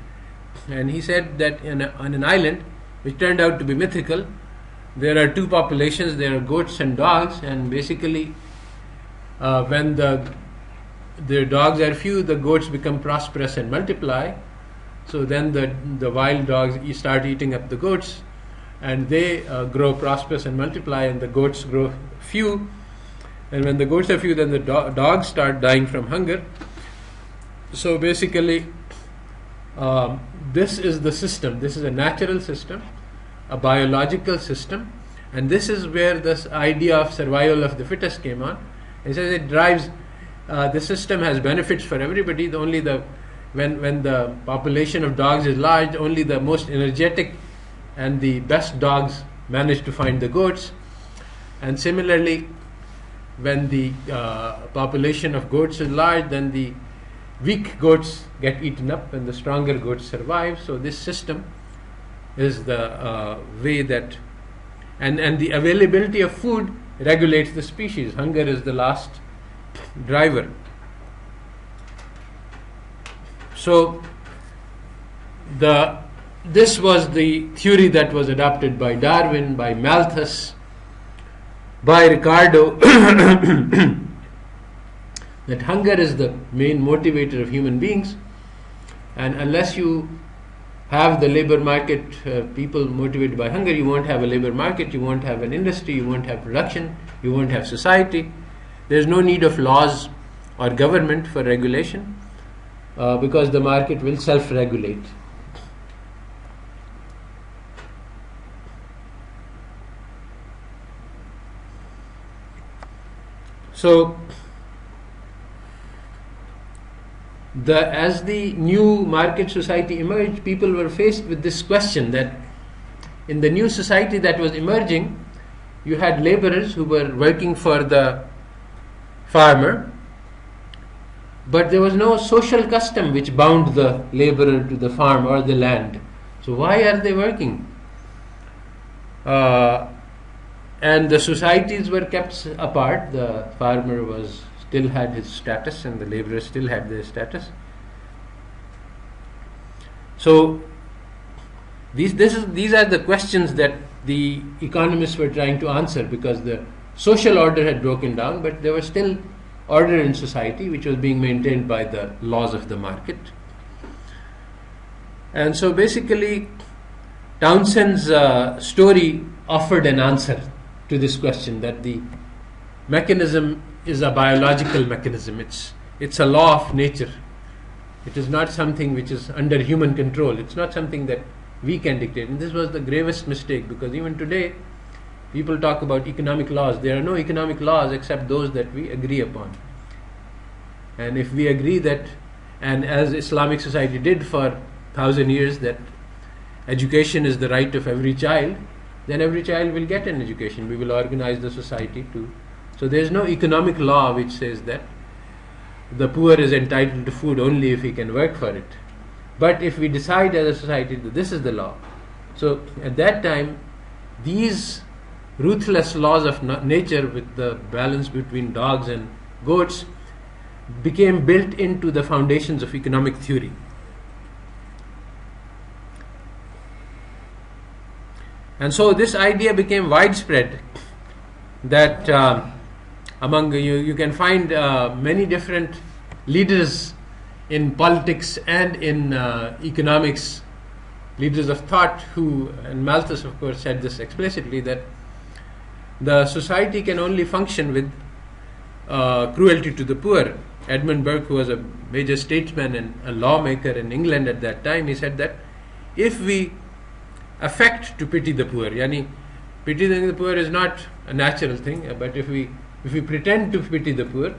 And he said that on an island, which turned out to be mythical, there are two populations. There are goats and dogs, and basically when the the dogs are few, the goats become prosperous and multiply. So then the wild dogs start eating up the goats, and they grow prosperous and multiply, and the goats grow few. And when the goats are few, then the dogs start dying from hunger. So basically, this is the system. This is a natural system, a biological system, and this is where this idea of survival of the fittest came on. It says it drives. The system has benefits for everybody. When the population of dogs is large, only the most energetic and the best dogs manage to find the goats. And similarly, when the population of goats is large, then the weak goats get eaten up and the stronger goats survive. So this system is the way that, and the availability of food regulates the species. Hunger is the last driver. So this was the theory that was adopted by Darwin, by Malthus, by Ricardo, that hunger is the main motivator of human beings, and unless you have the labor market, people motivated by hunger, you won't have a labor market, you won't have an industry, you won't have production, you won't have society. There's no need of laws or government for regulation, because the market will self-regulate. So, as the new market society emerged, people were faced with this question that in the new society that was emerging, you had laborers who were working for the farmer, but there was no social custom which bound the laborer to the farm or the land. So why are they working? And the societies were kept apart. The farmer still had his status, and the laborer still had their status. So these are the questions that the economists were trying to answer, because the social order had broken down, but there was still order in society which was being maintained by the laws of the market. And so basically, Townsend's story offered an answer to this question, that the mechanism is a biological mechanism. It's a law of nature. It is not something which is under human control. It's not something that we can dictate. And this was the gravest mistake, because even today people talk about economic laws. There are no economic laws except those that we agree upon. And if we agree that, and as Islamic society did for 1,000 years, that education is the right of every child, then every child will get an education. We will organize the society to. So there is no economic law which says that the poor is entitled to food only if he can work for it. But if we decide as a society that this is the law, so at that time, these ruthless laws of nature, with the balance between dogs and goats, became built into the foundations of economic theory. And so this idea became widespread, that among you can find many different leaders in politics and in economics, leaders of thought who, and Malthus of course said this explicitly, that the society can only function with cruelty to the poor. Edmund Burke, who was a major statesman and a lawmaker in England at that time, he said that if we affect to pity the poor, yani pitying the poor is not a natural thing, but if we pretend to pity the poor,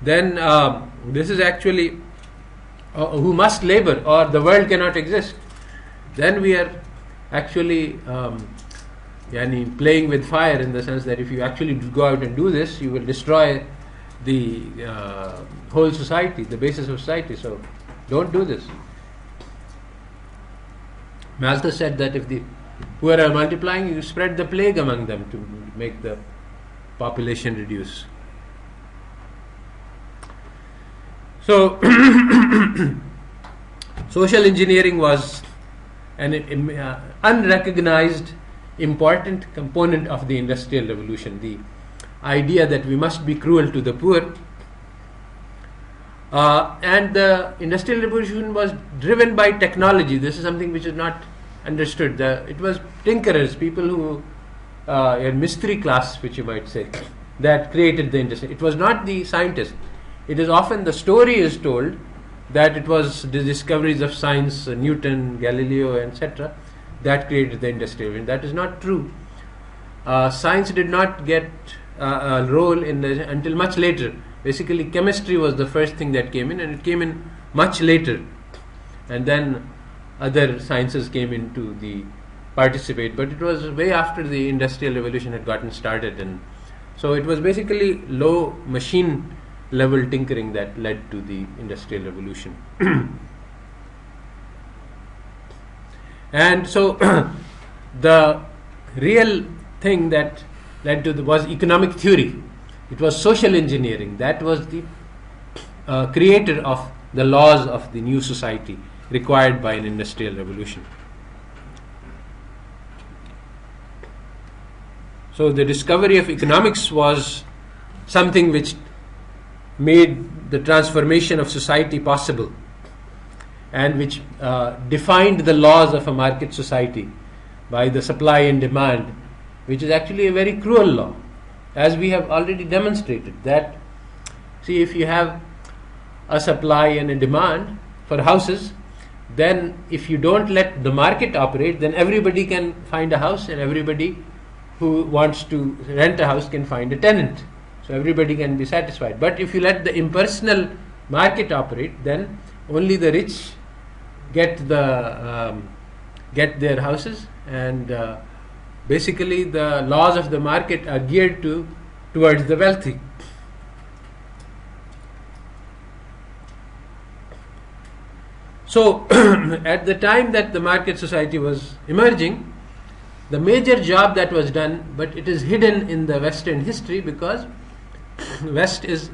then this is actually who must labor, or the world cannot exist. Then we are actually playing with fire, in the sense that if you actually go out and do this, you will destroy the whole society, the basis of society. So don't do this. Malthus said that if the poor are multiplying, you spread the plague among them to make the population reduce. So social engineering was an unrecognized important component of the Industrial Revolution. The idea that we must be cruel to the poor. And the Industrial Revolution was driven by technology. This is something which is not understood. It was tinkerers, people who, a mystery class, which you might say, that created the industry. It was not the scientists. It is often the story is told that it was the discoveries of science, Newton, Galileo, etc., that created the Industrial Revolution. That is not true. Science did not get a role until much later. Basically, chemistry was the first thing that came in, and it came in much later. And then other sciences came in to participate. But it was way after the Industrial Revolution had gotten started. And so it was basically low machine level tinkering that led to the Industrial Revolution. And so the real thing that led to was economic theory. It was social engineering. That was the creator of the laws of the new society required by an industrial revolution. So the discovery of economics was something which made the transformation of society possible, and which defined the laws of a market society by the supply and demand, which is actually a very cruel law, as we have already demonstrated. That, see, if you have a supply and a demand for houses, then if you don't let the market operate, then everybody can find a house, and everybody who wants to rent a house can find a tenant. So everybody can be satisfied. But if you let the impersonal market operate, then only the rich get their houses, and basically the laws of the market are geared towards the wealthy. So at the time that the market society was emerging, the major job that was done, but it is hidden in the Western history because West is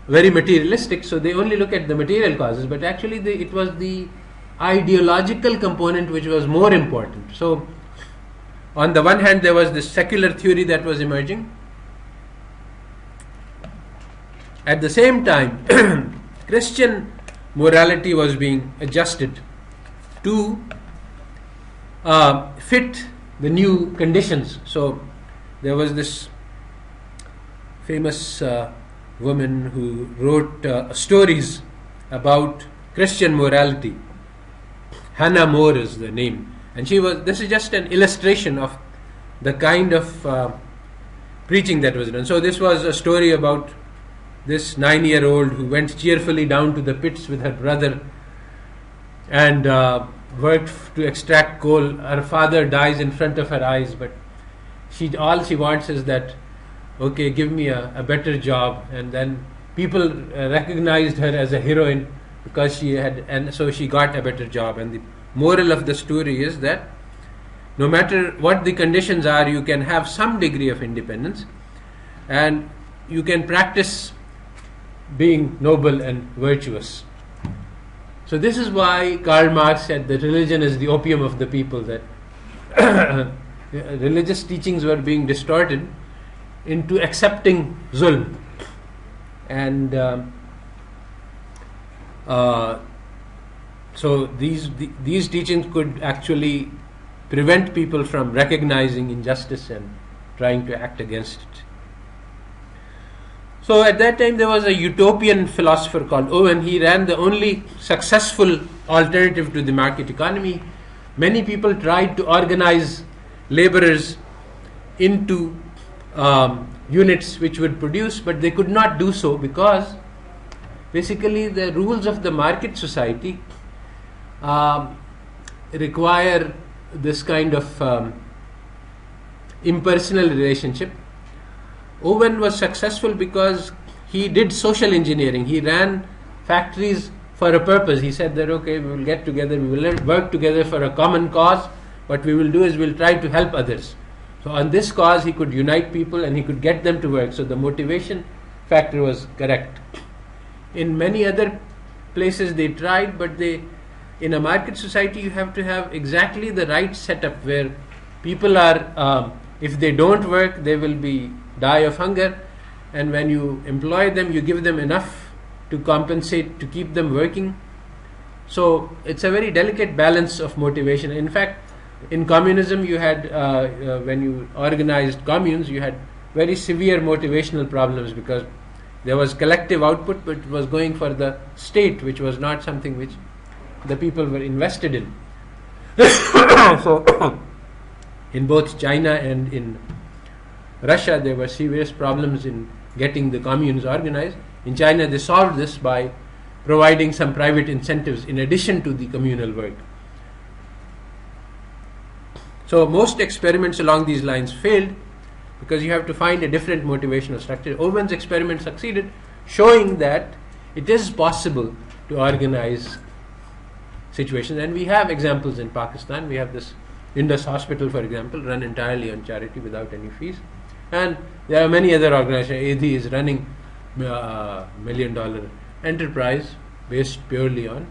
very materialistic, so they only look at the material causes, but actually it was the ideological component which was more important. So on the one hand, there was this secular theory that was emerging. At the same time, Christian morality was being adjusted to fit the new conditions. So there was this famous woman who wrote stories about Christian morality. Hannah More is the name, and this is just an illustration of the kind of preaching that was done. So this was a story about this 9-year-old who went cheerfully down to the pits with her brother and worked to extract coal. Her father dies in front of her eyes, but all she wants is that, okay, give me a better job. And then people recognized her as a heroine because so she got a better job. And the moral of the story is that no matter what the conditions are, you can have some degree of independence, and you can practice being noble and virtuous. So this is why Karl Marx said that religion is the opium of the people, that religious teachings were being distorted into accepting zulm. And so these teachings could actually prevent people from recognizing injustice and trying to act against it. So at that time there was a utopian philosopher called Owen. He ran the only successful alternative to the market economy. Many people tried to organize laborers into units which would produce, but they could not do so because basically the rules of the market society require this kind of impersonal relationship. Owen was successful because he did social engineering. He ran factories for a purpose. He said that, okay, we will get together, we will work together for a common cause. What we will do is we'll try to help others. So on this cause he could unite people and he could get them to work. So the motivation factor was correct. In many other places they tried, but in a market society you have to have exactly the right setup where people are, if they don't work, they will be die of hunger, and when you employ them, you give them enough to compensate, to keep them working. So it's a very delicate balance of motivation. In fact, in communism, you had, when you organized communes, you had very severe motivational problems, because there was collective output, but it was going for the state, which was not something which the people were invested in. So in both China and in Russia, there were serious problems in getting the communes organized. In China, they solved this by providing some private incentives in addition to the communal work. So most experiments along these lines failed, because you have to find a different motivational structure. Owen's experiment succeeded, showing that it is possible to organize situations. And we have examples in Pakistan. We have this Indus Hospital, for example, run entirely on charity without any fees. And there are many other organizations. AD is running a $1 million enterprise based purely on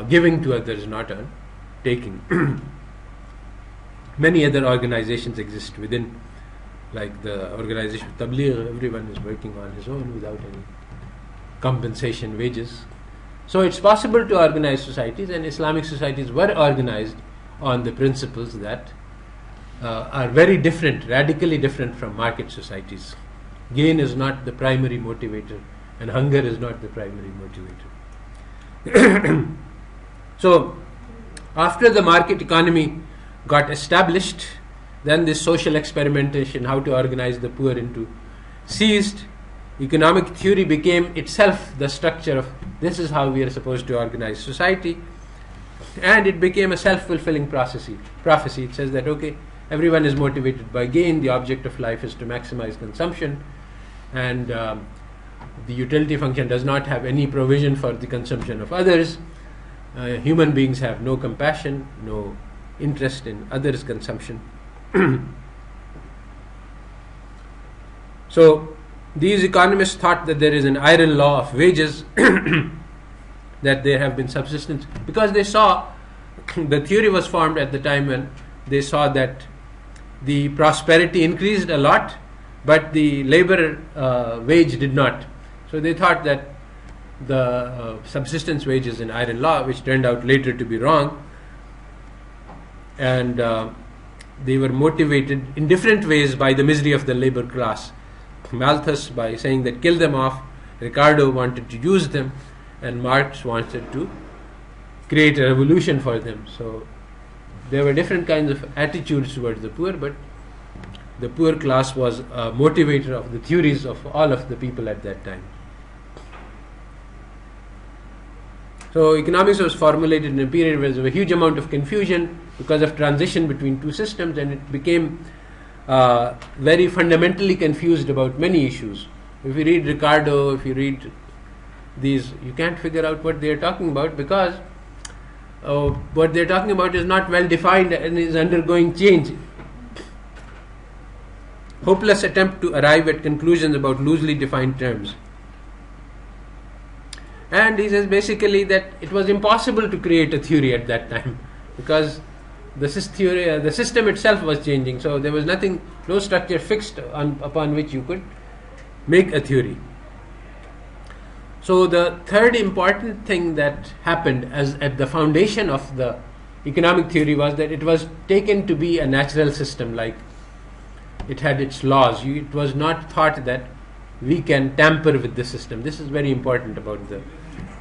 giving to others, not on taking. Many other organizations exist within, like the organization Tabligh. Everyone is working on his own without any compensation, wages. So it's possible to organize societies, and Islamic societies were organized on the principles that are very different, radically different from market societies. Gain is not the primary motivator, and hunger is not the primary motivator. So after the market economy got established, then this social experimentation, how to organize the poor, ceased. Economic theory became itself the structure of this is how we are supposed to organize society, and it became a self-fulfilling prophecy. It says that, okay, everyone is motivated by gain, the object of life is to maximize consumption, and the utility function does not have any provision for the consumption of others. Human beings have no compassion, no interest in others' consumption. So these economists thought that there is an iron law of wages, that there have been subsistence, because they saw the theory was formed at the time when they saw that the prosperity increased a lot, but the labor wage did not. So they thought that the subsistence wage is an iron law, which turned out later to be wrong, and they were motivated in different ways by the misery of the labor class. Malthus by saying that kill them off, Ricardo wanted to use them, and Marx wanted to create a revolution for them. So there were different kinds of attitudes towards the poor, but the poor class was a motivator of the theories of all of the people at that time. So economics was formulated in a period where there was a huge amount of confusion because of transition between two systems, and it became very fundamentally confused about many issues. If you read Ricardo, if you read these, you can't figure out what they are talking about, because what they are talking about is not well defined and is undergoing change. Hopeless attempt to arrive at conclusions about loosely defined terms. And he says basically that it was impossible to create a theory at that time, because the system itself was changing. So there was no structure fixed upon which you could make a theory. So the third important thing that happened as at the foundation of the economic theory was that it was taken to be a natural system, like it had its laws. It was not thought that we can tamper with the system. This is very important about the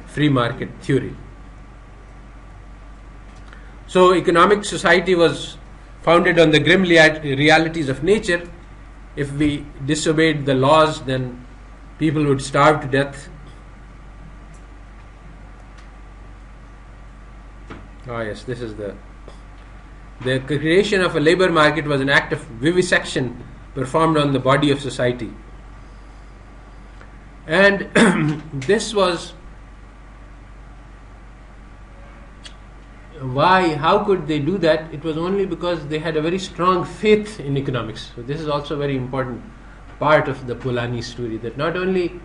free market theory. So economic society was founded on the grim realities of nature. If we disobeyed the laws, then people would starve to death. Yes, this is the creation of a labor market was an act of vivisection performed on the body of society. And this was why, how could they do that? It was only because they had a very strong faith in economics. So this is also a very important part of the Polanyi story, that not only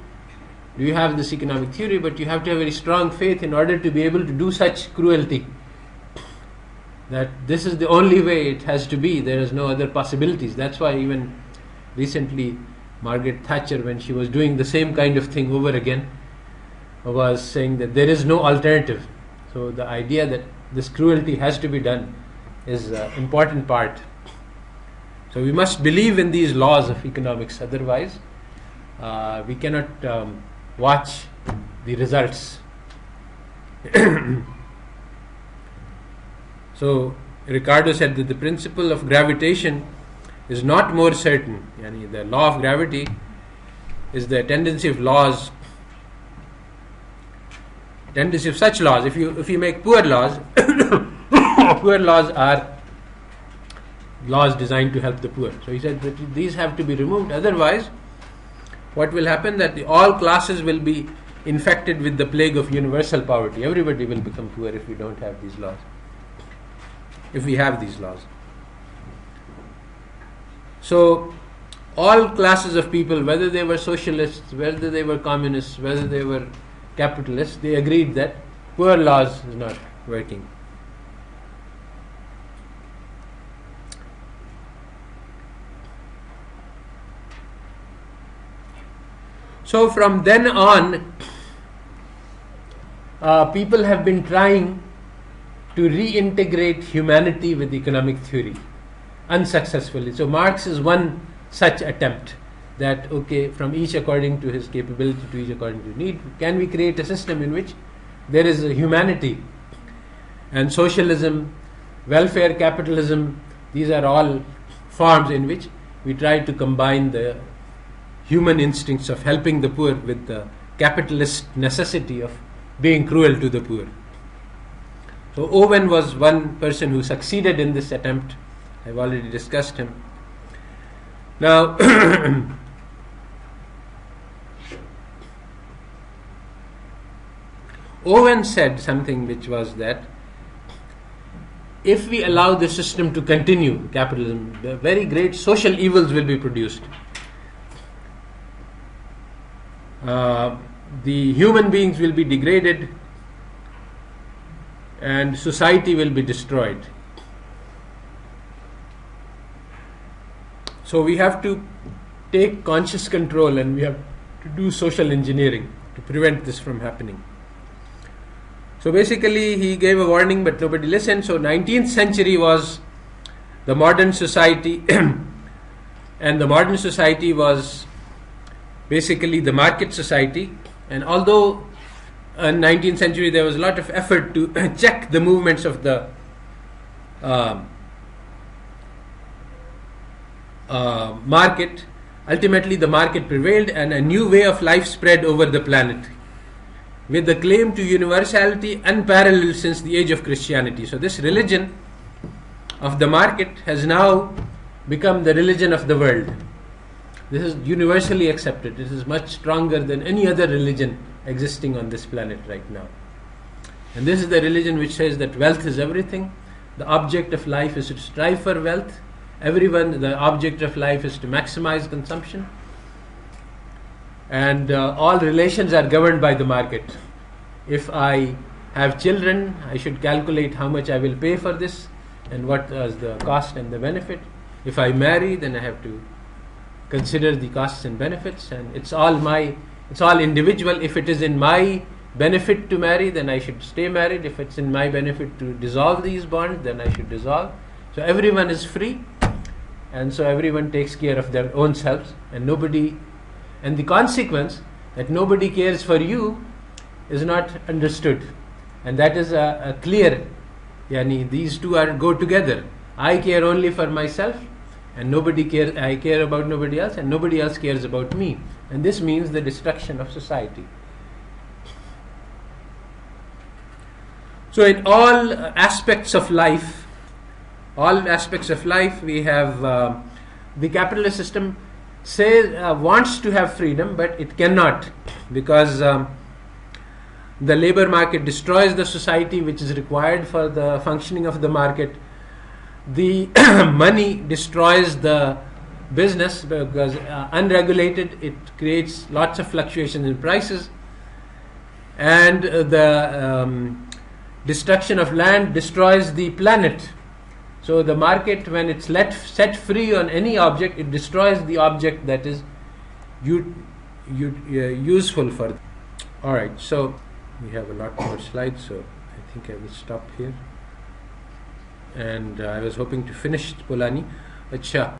do you have this economic theory, but you have to have very strong faith in order to be able to do such cruelty. That this is the only way it has to be. There is no other possibilities. That's why even recently Margaret Thatcher, when she was doing the same kind of thing over again, was saying that there is no alternative. So the idea that this cruelty has to be done is an important part. So we must believe in these laws of economics, otherwise we cannot watch the results. So Ricardo said that the principle of gravitation is not more certain. Yani the law of gravity is the tendency of laws, tendency of such laws. If you make poor laws, poor laws are laws designed to help the poor. So he said that these have to be removed. Otherwise, what will happen that all classes will be infected with the plague of universal poverty. Everybody will become poor if we don't have these laws. If we have these laws. So all classes of people, whether they were socialists, whether they were communists, whether they were capitalists, they agreed that poor laws is not working. So from then on, people have been trying to reintegrate humanity with economic theory, unsuccessfully. So Marx is one such attempt, that okay, from each according to his capability to each according to need, can we create a system in which there is a humanity? And socialism, welfare capitalism, these are all forms in which we try to combine the human instincts of helping the poor with the capitalist necessity of being cruel to the poor. So Owen was one person who succeeded in this attempt. I've already discussed him. Now, Owen said something which was that if we allow the system to continue, capitalism, the very great social evils will be produced. The human beings will be degraded and society will be destroyed. So we have to take conscious control and we have to do social engineering to prevent this from happening. So basically he gave a warning but nobody listened. So 19th century was the modern society and the modern society was basically the market society. And although in 19th century there was a lot of effort to check the movements of the market, ultimately the market prevailed and a new way of life spread over the planet with the claim to universality unparalleled since the age of Christianity. So this religion of the market has now become the religion of the world. This is universally accepted. This is much stronger than any other religion existing on this planet right now. And this is the religion which says that wealth is everything. The object of life is to strive for wealth. The object of life is to maximize consumption. And all relations are governed by the market. If I have children, I should calculate how much I will pay for this and what is the cost and the benefit. If I marry, then I have to consider the costs and benefits, and it's all individual. If it is in my benefit to marry, then I should stay married. If it's in my benefit to dissolve these bonds, then I should dissolve. So everyone is free, and so everyone takes care of their own selves, and the consequence that nobody cares for you is not understood, and that is a clear. These two go together. I care only for myself, and nobody cares. I care about nobody else, and nobody else cares about me. And this means the destruction of society. So in all aspects of life, we have the capitalist system wants to have freedom, but it cannot, because the labor market destroys the society which is required for the functioning of the market. The money destroys the business because unregulated, it creates lots of fluctuations in prices, and the destruction of land destroys the planet. So the market, when it's set free on any object, it destroys the object that is useful for. All right, so we have a lot more slides, so I think I will stop here. And I was hoping to finish Polanyi. Acha.